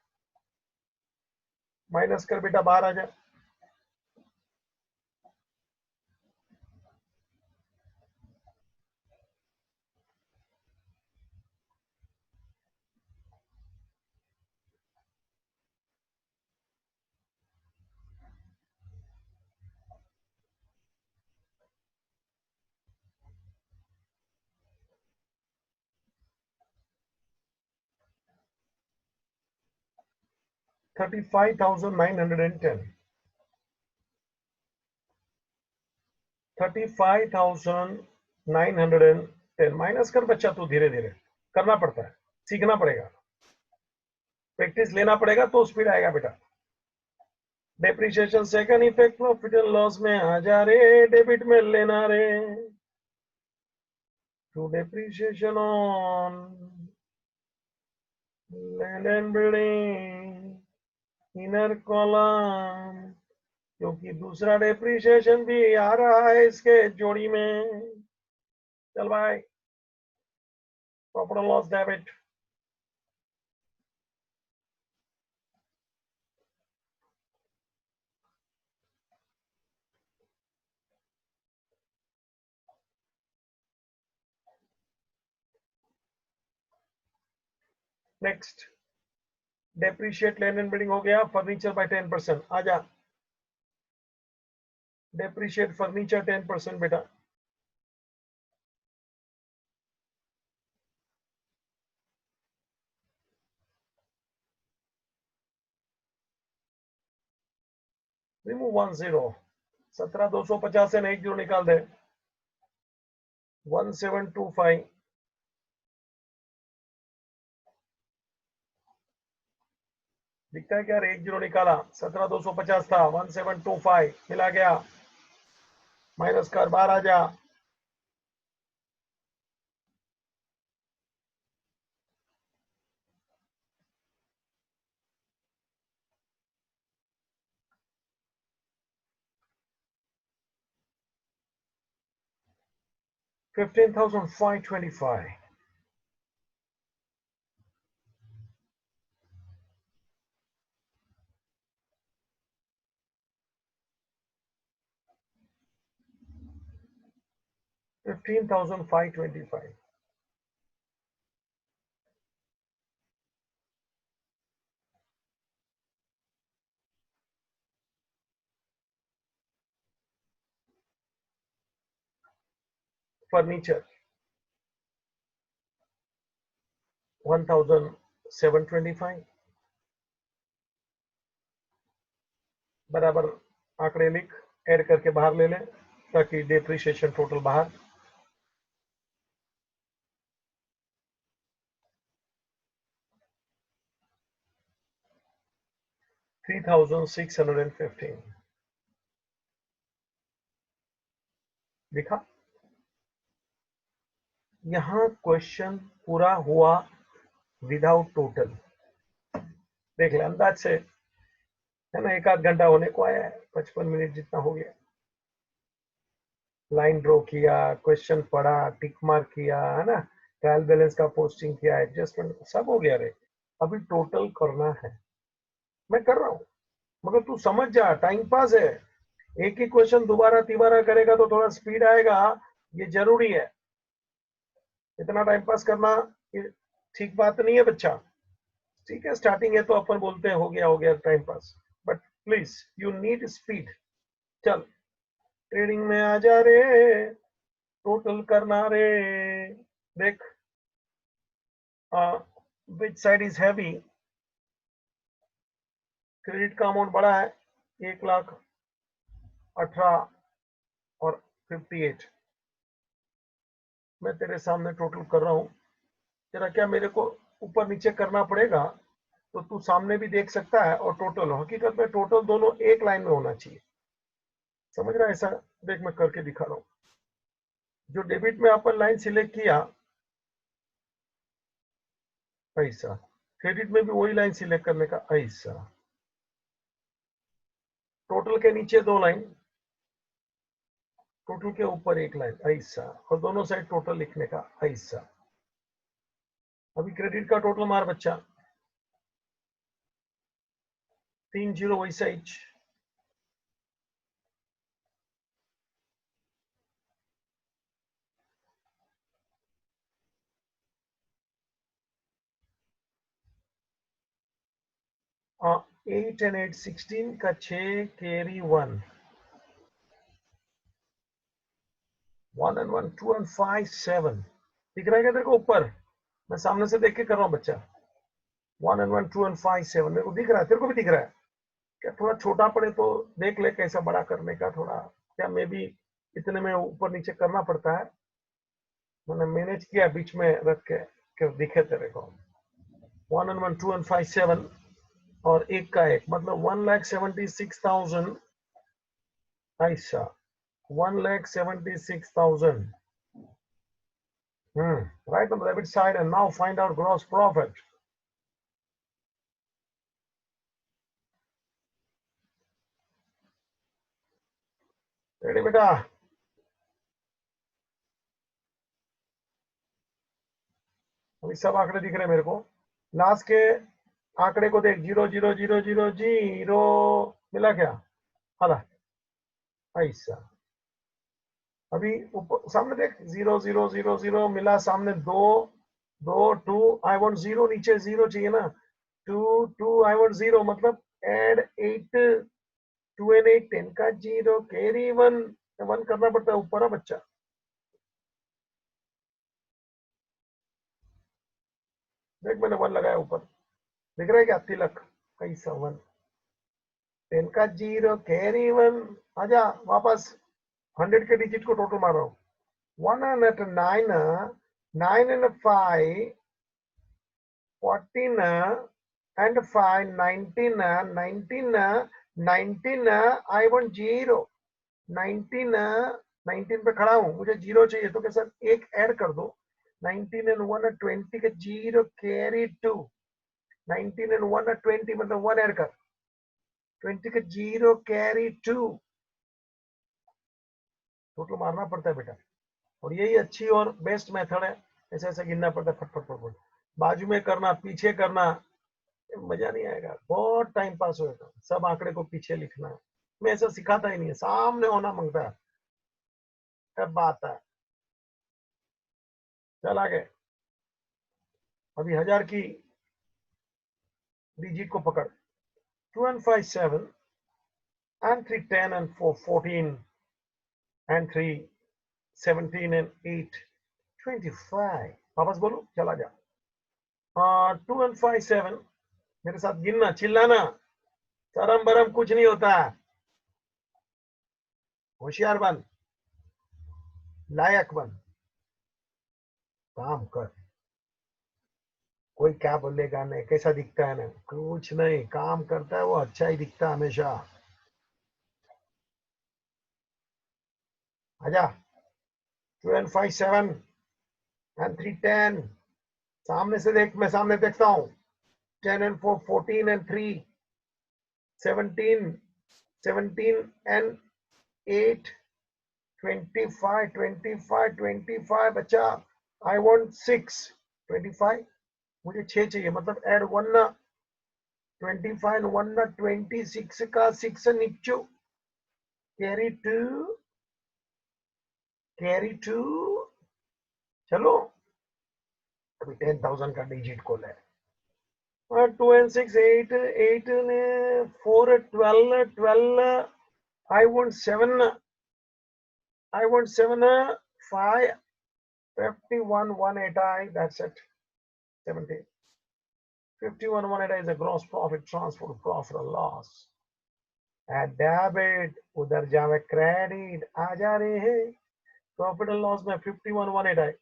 minus कर बेटा, बाहर आ जा। $35,910 $35,910 माइनस कर बच्चा, तू धीरे धीरे करना पड़ता है, सीखना पड़ेगा, प्रैक्टिस लेना पड़ेगा तो स्पीड आएगा बेटा। Depreciation second effect profit and loss में आ जा रे, डेबिट में लेना रे। To depreciation on land and building inner column, क्योंकि दूसरा डेप्रिसिएशन भी आ रहा है इसके जोड़ी में। चल भाई, profit and loss debit. Next depreciate land and building हो गया। Furniture bye 10%। आजा, डेप्रिशिएट फर्नीचर 10% बेटा। रिमूव 1 जीरो 17,250 से एक जीरो निकाल दे। 1725 दिखता है क्या? एक जीरो निकाला, 17,250 था, 1725 मिला गया, माइनस कर, बाहर आ जा। $15,525 $15,525 फर्नीचर 1,725 बराबर आंकड़े लिख, ऐड करके बाहर ले ले ताकि डेप्रिसिएशन टोटल बाहर। $3,615 दिखा। यहां क्वेश्चन पूरा हुआ विदाउट टोटल। देख ले अंदाज से, है ना, एक आध घंटा होने को आया है, 55 मिनट जितना हो गया। लाइन ड्रॉ किया, क्वेश्चन पढ़ा, टिक मार्क किया, है ना, ट्रायल बैलेंस का पोस्टिंग किया, एडजस्टमेंट सब हो गया रे। अभी टोटल करना है, मैं कर रहा हूं, मगर तू समझ जा, टाइम पास है। एक ही क्वेश्चन दोबारा तिबारा करेगा तो थोड़ा स्पीड आएगा, ये जरूरी है। इतना टाइम पास करना ये ठीक बात नहीं है बच्चा। ठीक है, स्टार्टिंग है तो अपन बोलते हैं हो गया time pass, but please you need speed. चल ट्रेडिंग में आ जा रे, टोटल करना रे। देख which side is heavy. Credit का अमाउंट बड़ा है, 1,18,000 और 58। मैं तेरे सामने टोटल कर रहा हूँ, तेरा क्या मेरे को ऊपर नीचे करना पड़ेगा तो तू सामने भी देख सकता है। और टोटल हकीकत में टोटल दोनों एक लाइन में होना चाहिए, समझ रहा है ऐसा। देख मैं करके दिखा रहा हूँ। जो डेबिट में अपन लाइन सिलेक्ट किया ऐसा, क्रेडिट में भी वही लाइन सिलेक्ट करने का ऐसा, टोटल के नीचे दो लाइन, टोटल के ऊपर एक लाइन ऐसा, और दोनों साइड टोटल लिखने का ऐसा। अभी क्रेडिट का टोटल मार बच्चा, 3 0 वही साइड, 8 and 8 16 का 6 कैरी 1 1 and 1 2 and 5 7। दिख रहा है क्या तेरे को ऊपर? मैं सामने से देख के कर रहा हूँ बच्चा। 1 and 1 2 and 5 7 मेरे को दिख रहा है, तेरे को भी दिख रहा है क्या? थोड़ा छोटा पड़े तो देख ले कैसा बड़ा करने का थोड़ा, क्या मे भी इतने में ऊपर नीचे करना पड़ता है। मैंने मैनेज किया बीच में रख के दिखे तेरे को। 1 and 1 2 and 5 7 और एक का एक, मतलब 1,76,000 ऐसा, 1,76,000। Right on the debit side, and now find out gross profit. Ready बेटा? अभी सब आंकड़े दिख रहे हैं मेरे को। लास्ट के आंकड़े को देख, 0 0 0 0 0 मिला क्या? हाला ऐसा। अभी ऊपर सामने देख, 0 0 0 0 मिला सामने, दो दो टू। आई वांट जीरो, नीचे जीरो चाहिए ना, 2 2 आई वांट जीरो, मतलब एड 8 2 and 8 10 का जीरो कैरी 1 1 करना पड़ता है ऊपर है बच्चा। देख मैंने 1 लगाया ऊपर, दिख रहा है क्या? तिलक कैसा 1 10 का जीरो कैरी 1। आजा वापस 100 के डिजिट को टोटल मार रहा हूँ। 1 and 9 9 and 5 14 and 5 19 19 19 I want zero, 19 19 पे खड़ा हूँ, मुझे जीरो चाहिए तो कैसा एक ऐड कर दो। 19 and 1 20 का जीरो कैरी 2, 19 and 1 20 मतलब 1 ऐड कर, 20 का जीरो कैरी 2। टोटल मारना पड़ता है बेटा, और यही अच्छी और बेस्ट मेथड है। ऐसे ऐसे गिनना पड़ता है, फट फट फट फट, बाजू में करना पीछे करना मजा नहीं आएगा, बहुत टाइम पास होगा। सब आंकड़े को पीछे लिखना है, मैं ऐसा सिखाता ही नहीं है, सामने होना मांगता है, तब बात है। चल आगे। अभी 1000 की डिजिट को पकड़, 2 and 5 7 and 3 10 and 4 14 and 3 17 and 8 25। वापस बोलो, चला जा। 2 and 5 7, मेरे साथ गिनना, चिल्लाना, शरम बरम कुछ नहीं होता है, होशियार बन, लायक बन, काम कर। कोई क्या बोलेगा नहीं, कैसा दिखता है ना, कुछ नहीं, काम करता है वो अच्छा ही दिखता है हमेशा। आजा। 2 and 5 7 and 3 10, सामने से देख, मैं सामने देखता हूँ। 10 and 4 14 and 3 17 17 and 8 25 25 25 बच्चा। आई वांट 6 25, मुझे 6 चाहिए, मतलब ऐड 1 ना, 25 and 1 ना 26 का 6 नीचो कैरी 2 कैरी 2। चलो अभी 10,000 का डिजिट कॉल है। 2 and 6 8 8 ने 4 12 12 I want 7 5 51 180 that's it 70 51 180 is a gross profit transfer profit or loss at debit उधर जावे क्रेडिट आ जा रहे हैं प्रॉफिट एंड लॉस में 51 180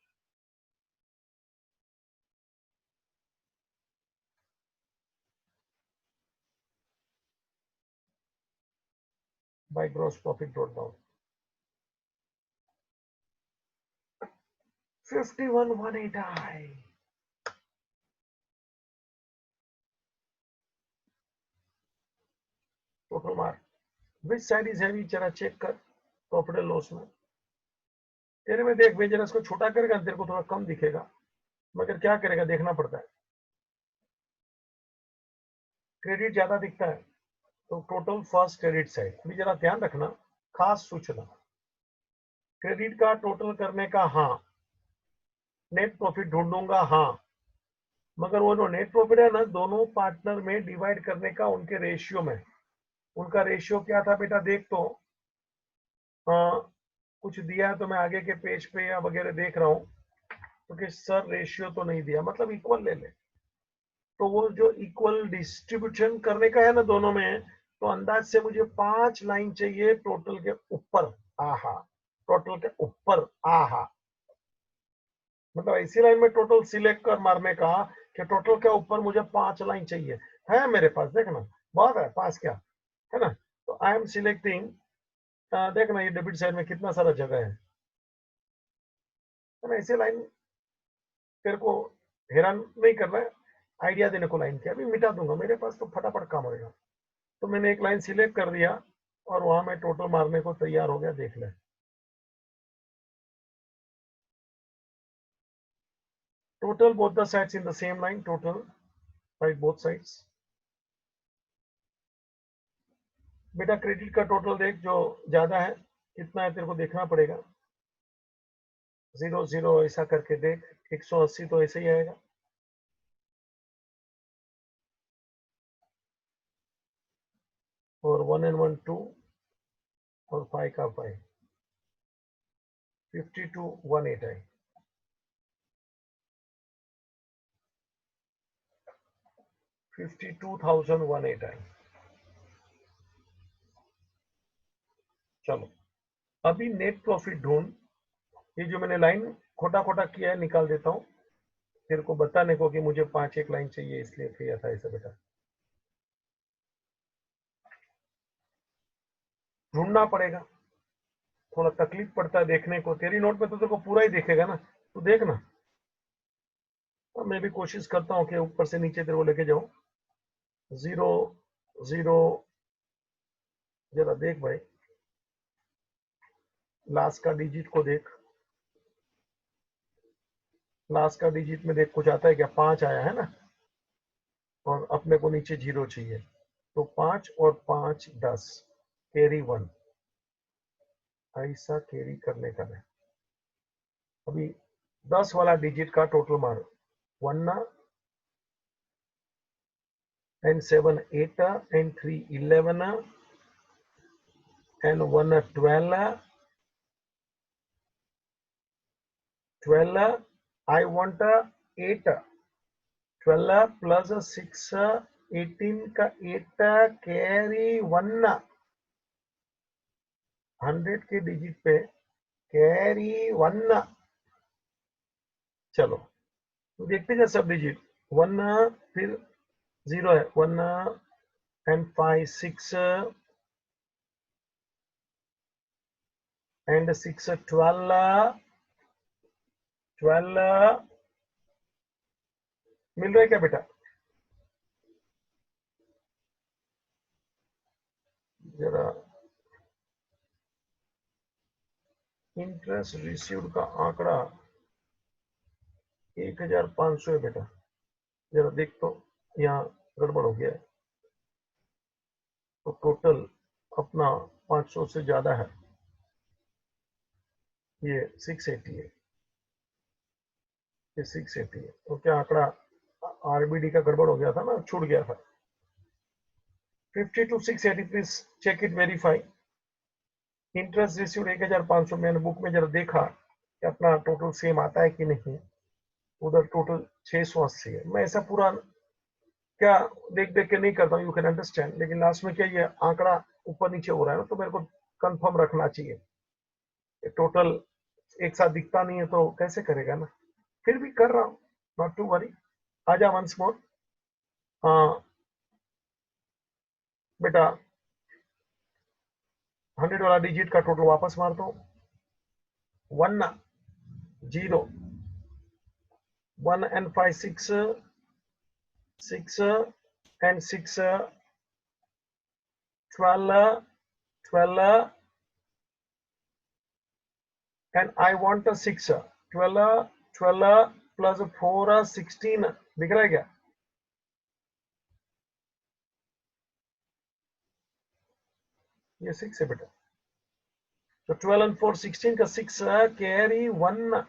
by gross profit brought down 51 180 total mark which side is heavy जरा चेक कर प्रॉफिट एंड लॉस में तेरे में देख भाई जरा इसको छोटा करेगा तेरे को थोड़ा कम दिखेगा मगर क्या करेगा देखना पड़ता है क्रेडिट ज्यादा दिखता है तो टोटल फर्स्ट क्रेडिट साइड अभी जरा ध्यान रखना खास सूचना क्रेडिट का टोटल करने का हाँ नेट प्रॉफिट ढूंढूंगा हाँ मगर वो जो नेट प्रॉफिट है ना दोनों पार्टनर में डिवाइड करने का उनके रेशियो में उनका रेशियो क्या था बेटा देख तो कुछ दिया है तो मैं आगे के पेज पे या वगैरह देख रहा हूँ तो कि सर रेशियो तो नहीं दिया मतलब इक्वल ले ले तो वो जो इक्वल डिस्ट्रीब्यूशन करने का है ना दोनों में तो अंदाज से मुझे 5 लाइन चाहिए टोटल के ऊपर आहा टोटल के ऊपर आहा मतलब ऐसी लाइन में टोटल सिलेक्ट कर मारने का कि टोटल के ऊपर मुझे 5 लाइन चाहिए है मेरे पास देखना बहुत है 5 क्या है ना तो आई एम सिलेक्टिंग देखना ये डेबिट साइड में कितना सारा जगह है ना ऐसी लाइन तेरे को हैरान नहीं करना है आइडिया देने को लाइन की अभी मिटा दूंगा मेरे पास तो फटाफट काम होगा तो मैंने एक लाइन सिलेक्ट कर दिया और वहां मैं टोटल मारने को तैयार हो गया देख ले total both the sides in the same line total right both sides बेटा क्रेडिट का टोटल देख जो ज्यादा है कितना है तेरे को देखना पड़ेगा 0 0 ऐसा करके देख 180 तो ऐसे ही आएगा और 1 and 1 2 और 5 का 5 52 180 है 52,180 है चलो अभी नेट प्रॉफिट ढूंढ ये जो मैंने लाइन खोटा खोटा किया है निकाल देता हूं तेरे को बताने को कि मुझे 5 एक लाइन चाहिए इसलिए किया था ऐसा बेटा ढूंढना पड़ेगा थोड़ा तकलीफ पड़ता है देखने को तेरी नोट में तो तेरे को पूरा ही देखेगा ना तू देख ना तो मैं भी कोशिश करता हूँ कि ऊपर से नीचे तेरे को लेके जाऊं 0 0 जरा देख भाई लास्ट का डिजिट को देख लास्ट का डिजिट में देख कुछ आता है क्या 5 आया है ना और अपने को नीचे 0 चाहिए तो 5 और 5 10 कैरी 1 ऐसा कैरी करने का है अभी 10 वाला डिजिट का टोटल मार 1 and 7 8 and 3 11 and 1 12 12 I want 8 12 plus 6 18 का 8 कैरी 1 100 के डिजिट पे कैरी 1 चलो तो देखते जा सब डिजिट 1 फिर 0 है 1 and 5 6 and 6 12 12 मिल रहा है क्या बेटा जरा इंटरेस्ट रिसीव्ड का आंकड़ा 1,500 है बेटा जरा देख तो यहाँ गड़बड़ हो गया है तो टोटल अपना 500 से ज्यादा है ये 680 है ये 680 है। तो क्या आंकड़ा आरबीडी का गड़बड़ हो गया था ना, छूट गया था। 50 to 680, please check it, verify. Interest received 1500, मैंने बुक में जरा देखा कि अपना टोटल सेम आता है कि नहीं। उधर टोटल 680 है। मैं ऐसा पूरा क्या देख देख के नहीं करता हूँ, यू कैन अंडरस्टैंड, लेकिन लास्ट में क्या ये आंकड़ा ऊपर नीचे हो रहा है ना, तो मेरे को कंफर्म रखना चाहिए। टोटल एक साथ दिखता नहीं है तो कैसे करेगा ना, फिर भी कर रहा हूँ, नॉट टू वरी। आजा वंस मोर। हाँ बेटा, 100 वाला डिजिट का टोटल वापस मारता हूँ। 10 1 and 5 6 6 and 6 12 12 and I want a 6 12 12 plus 4 16 दिख रहा है क्या? ये 6 है बेटा। तो 12 and 4 16 का 6 कैरी 1।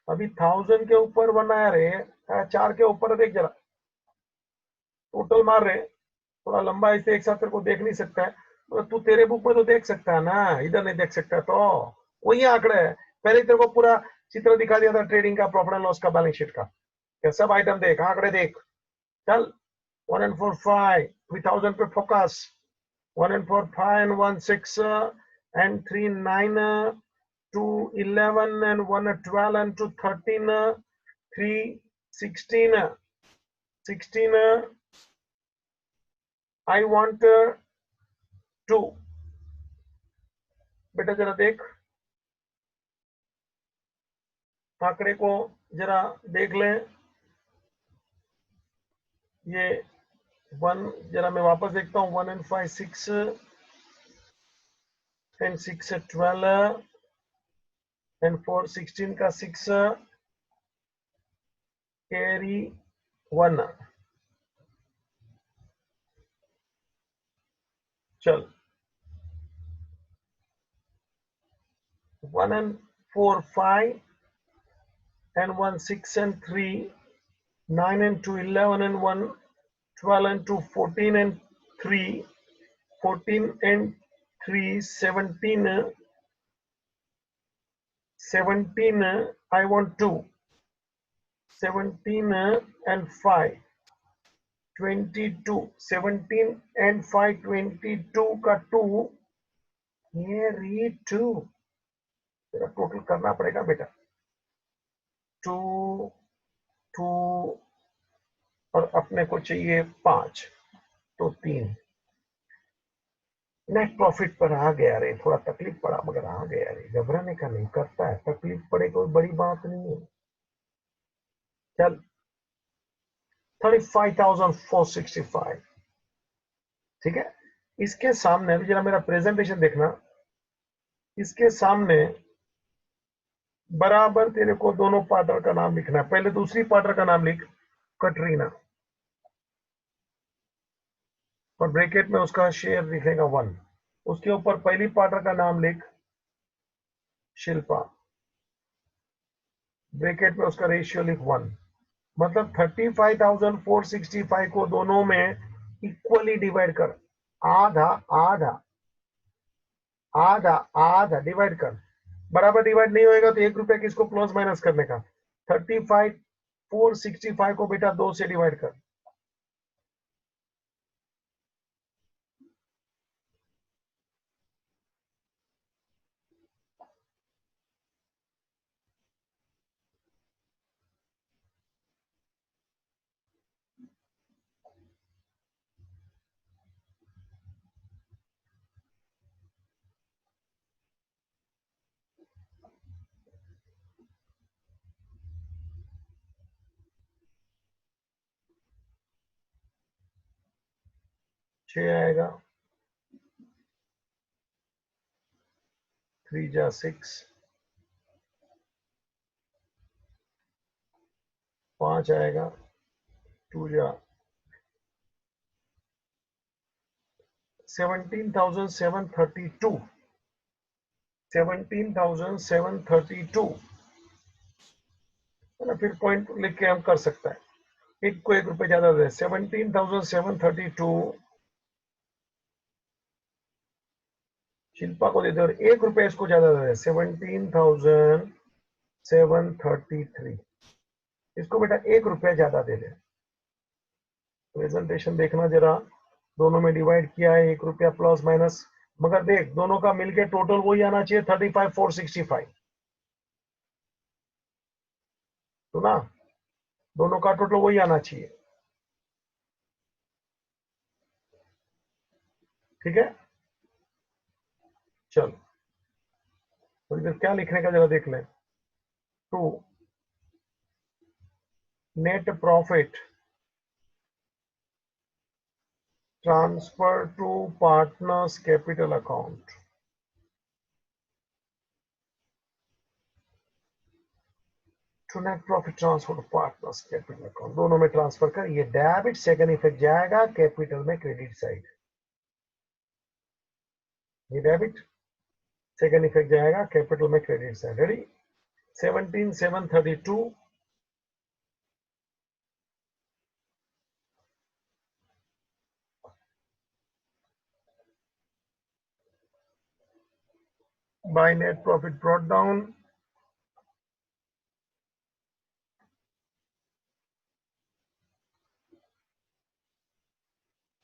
अभी 1000 के ऊपर 1 आया रे, 4 के ऊपर देख जरा, टोटल मार रहे। थोड़ा लंबा इसे एक साथ तेरे को देख नहीं सकता है, तो तू तेरे बुक में तो देख सकता है ना, इधर नहीं देख सकता। तो वही आंकड़े है, पहले तेरे को पूरा चित्र दिखा दिया था ट्रेडिंग का, प्रॉफिट एंड लॉस का, बैलेंस शीट का। सब आइटम देख, आंकड़े देख। चल 1 and 4 5, 3000 पे focus. 1 and 4 5 and 1 6 and 3 9 2 11 and 1 12 and 2 13 3 16 16 I want 2। बेटा जरा देख, आंकड़े को जरा देख लें। ये 1 जरा मैं वापस देखता हूँ। 1 and 5 6 and 6 12 and 4 16 का 6 कैरी 1। चल 1 and 4 5 and 1 6 and 3 9 and 2 11 and 1 12 and 2 14 and 3 14 and 3 17 17 I want 2 17 and 5 22 17 and 5 22 का 2 ये री 2 तेरा टोटल करना पड़ेगा बेटा। 2 2 और अपने को चाहिए 5, तो 3। नेट प्रॉफिट पर आ गया रे, थोड़ा तकलीफ पड़ा मगर आ गया रे, घबराने का नहीं, करता है, तकलीफ पड़े कोई बड़ी बात नहीं है। चल 35,465, ठीक है। इसके सामने अभी जरा मेरा प्रेजेंटेशन देखना, इसके सामने बराबर तेरे को दोनों पार्टनर का नाम लिखना है। पहले दूसरी पार्टनर का नाम लिख, कटरीना, और ब्रैकेट में उसका शेयर लिखेगा 1। उसके ऊपर पहली पार्टनर का नाम लिख, शिल्पा, ब्रैकेट में उसका रेशियो लिख 1। मतलब 35,465 को दोनों में इक्वली डिवाइड कर, आधा आधा आधा आधा डिवाइड कर। बराबर डिवाइड नहीं होएगा तो 1 रुपया किसको प्लस माइनस करने का। 35,465 को बेटा 2 से डिवाइड कर। छह आएगा, 3 जा 6, 5 आएगा, 2 जा 17,732, 17,732। है ना, फिर पॉइंट लिख के हम कर सकते हैं। एक को 1 रुपये ज्यादा दे, 17,732 शिल्पा को दे दे, और 1 रुपये इसको ज्यादा दे, 17,733, इसको बेटा 1 रुपया ज्यादा दे दे। प्रेजेंटेशन देखना जरा, दोनों में डिवाइड किया है 1 रुपया प्लस माइनस, मगर देख दोनों का मिलके टोटल वही आना चाहिए 35,465, तो ना दोनों का टोटल वही आना चाहिए। ठीक है, चलो तो इधर क्या लिखने का जरा देख लें। To net profit transfer to partners capital account, to net profit transfer to partners capital account, दोनों में ट्रांसफर कर, ये डेबिट, सेकंड इफेक्ट जाएगा कैपिटल में क्रेडिट साइड, ये डेबिट, सेकंड इफेक्ट जाएगा कैपिटल में credit side. Ready, 17,732 by net profit brought down,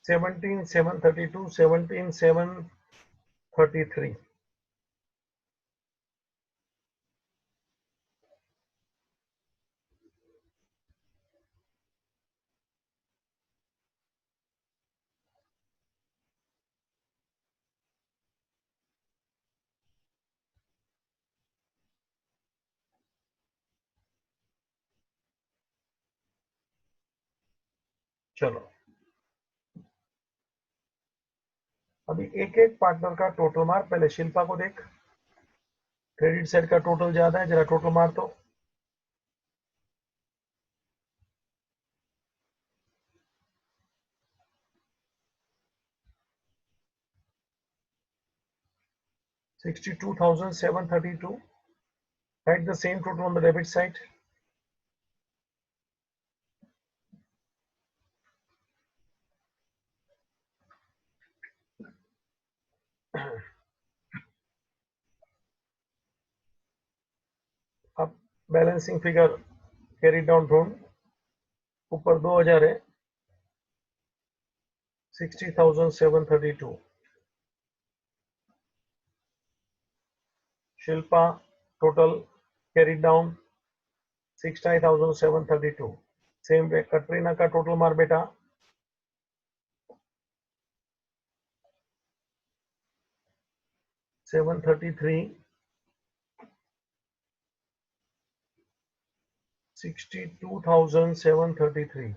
seventeen seven thirty two 17,733। चलो अभी एक एक पार्टनर का टोटल मार, पहले शिल्पा को देख, क्रेडिट साइड का टोटल ज्यादा है, जरा टोटल मार तो। $62,732, write the same total on the debit side। अब बैलेंसिंग फिगर कैरी डाउन ढूंढ, ऊपर 2,000 है, 60,732, Shilpa total carry down 60,732, same way Katrina का टोटल मार बेटा, 733, 62,733,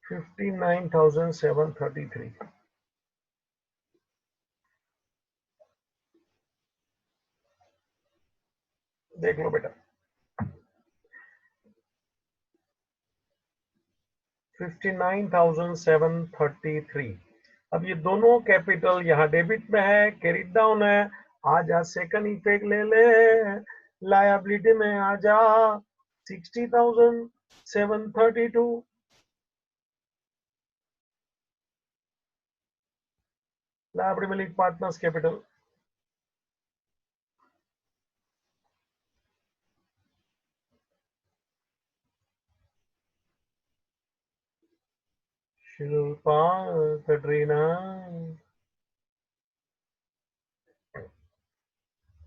$59,733। देख लो बेटा, 59,733। अब ये दोनों कैपिटल यहाँ डेबिट में है, कैरिड डाउन है, आजा सेकंड इफेक्ट ले ले, लायबिलिटी में आजा, 60,732, लायबिलिटी में लिख पार्टनर्स कैपिटल, शिल्पा, कटरीना,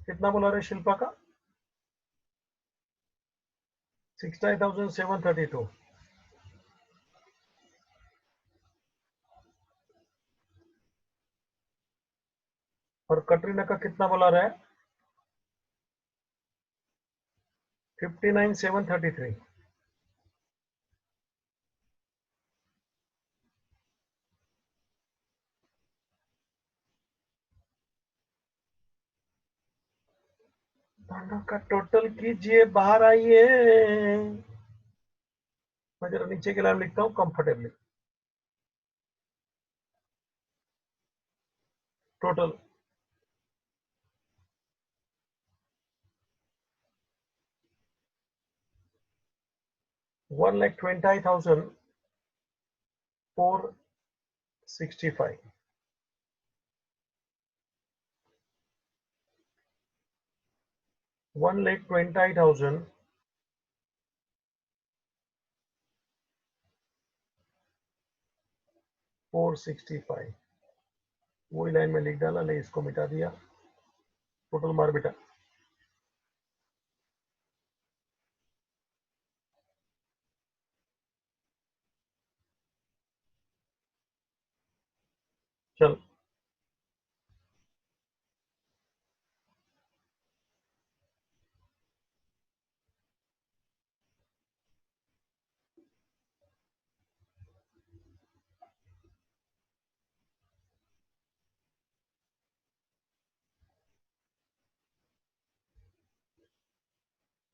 कितना बोला रहे शिल्पा का, 60,732, और कटरीना का कितना बोला रहा है, 59,733। दोनों का टोटल कीजिए, बाहर आइए। मैं जरा नीचे की लाइन लिखता हूँ, कंफर्टेबली। टोटल 1,20,465। 1,20,465 वही लाइन में लिख डाला, ले इसको मिटा दिया। टोटल मार बेटा। चल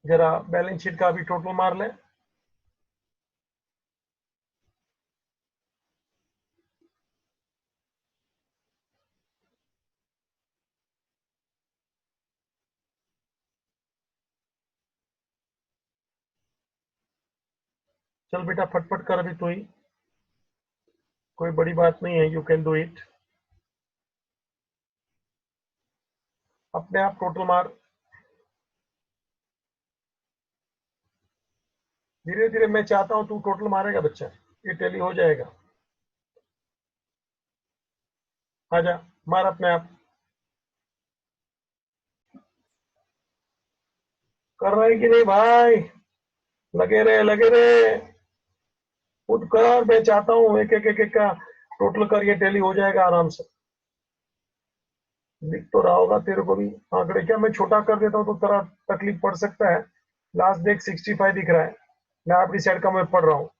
जरा बैलेंस शीट का भी टोटल मार ले। चल बेटा फटफट कर अभी तू ही, कोई बड़ी बात नहीं है, यू कैन डू इट। अपने आप टोटल मार। धीरे धीरे, मैं चाहता हूं तू टोटल मारेगा बच्चा, ये टैली हो जाएगा। आजा, मार अपने आप। कर रहे कि नहीं भाई? लगे रहे, लगे रहे, खुद कर। मैं चाहता हूँ एक एक एक एक का टोटल कर, ये टैली हो जाएगा आराम से। दिख तो रहा होगा तेरे को भी आंकड़े। क्या मैं छोटा कर देता हूँ तो तेरा तकलीफ पड़ सकता है? लास्ट देख 65 दिख रहा है, मैं अपनी साइड का मैं पढ़ रहा हूँ।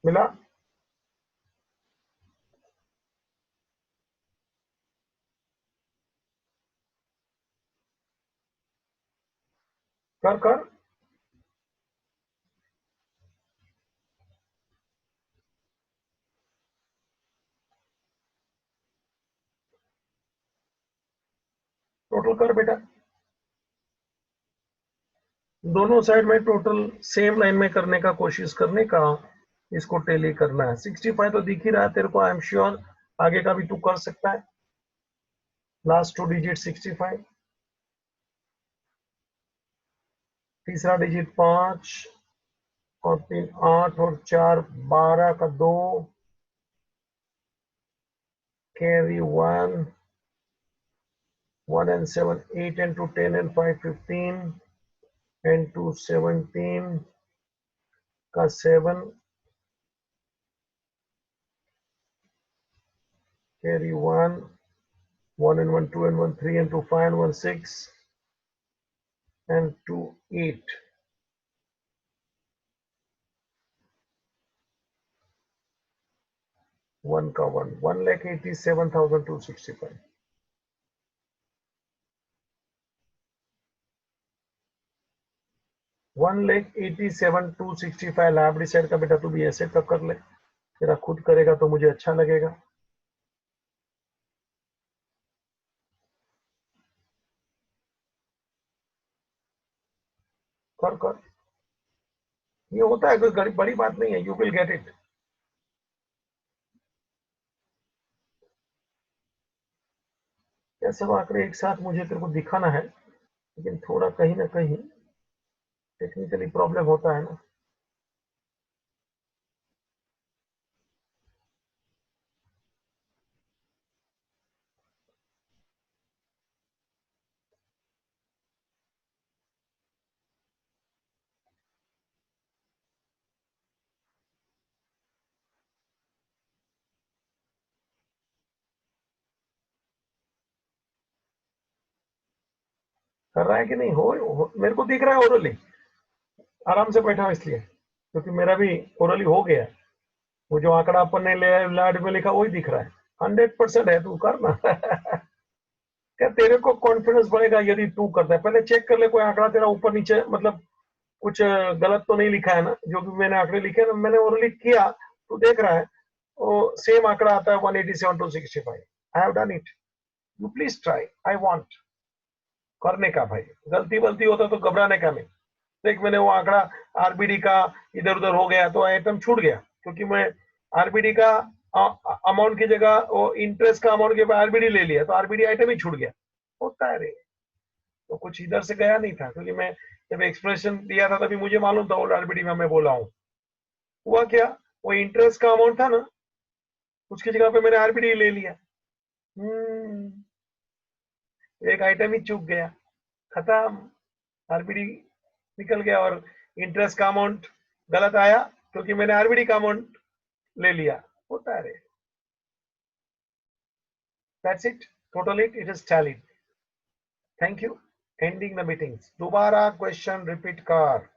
मिला? कर कर। टोटल कर बेटा, दोनों साइड में टोटल सेम लाइन में करने का कोशिश करने का, इसको टेली करना है। 65 तो दिख ही रहा है तेरे को, आई एम श्योर आगे का भी तू कर सकता है। लास्ट टू डिजिट 65, तीसरा डिजिट 5 और 3 8 और 4 12 का 2, carry 1 1 and 7 8 and 2 10 and 5 15 and 2 17 का 7, carry 1 1 and 1 2 and 1 3 and 2 5 and 1 6 and 2 8, 1 का 1 1,87,265। 1,87,265 लाइब्रेरी साइड का बेटा, तू भी ऐसे तक कर ले, तेरा खुद करेगा तो मुझे अच्छा लगेगा। कर कर, ये होता है, कोई बड़ी बात नहीं है, यू विल गेट इट। ये सब आंकड़े एक साथ मुझे तेरे को दिखाना है, लेकिन थोड़ा कहीं ना कहीं टेक्निकली प्रॉब्लम होता है ना। कर रहा है कि नहीं? मेरे को दिख रहा है ओरली। आराम से बैठा हूं इसलिए क्योंकि मेरा भी ओरली हो गया। वो जो आंकड़ा अपन ने लाड में लिखा वही दिख रहा है। 100% है, तू कर ना। क्या तेरे को कॉन्फिडेंस बढ़ेगा यदि तू करता है? पहले चेक कर ले कोई आंकड़ा तेरा ऊपर नीचे, मतलब कुछ गलत तो नहीं लिखा है ना? जो भी मैंने आंकड़े लिखे ना, मैंने ओरली किया, तू देख रहा है वो सेम आंकड़ा आता है 187 two 65। I have done it, you please try, I want करने का भाई। गलती वलती होता तो घबराने का नहीं। देख मैंने वो आंकड़ा आरबीडी का इधर उधर हो गया तो आइटम छूट गया, क्योंकि मैं आरबीडी का अमाउंट की जगह वो इंटरेस्ट का अमाउंट के आरबीडी ले लिया, तो आरबीडी आइटम ही छूट गया। होता है रे, तो कुछ इधर से गया नहीं था, क्योंकि मैं जब एक्सप्रेशन दिया था तभी मुझे मालूम था ओल्ड आरबीडी में मैं बोला हूँ। हुआ क्या, वो इंटरेस्ट का अमाउंट था ना, उसकी जगह पे मैंने आरबीडी ले लिया। एक आइटम ही चूक गया, खत्म, आरबीडी निकल गया, और इंटरेस्ट का अमाउंट गलत आया क्योंकि मैंने आरबीडी का अमाउंट ले लिया। होता है रे, that's it, total it is tallied. Thank you, ending the meetings. दोबारा क्वेश्चन रिपीट कर।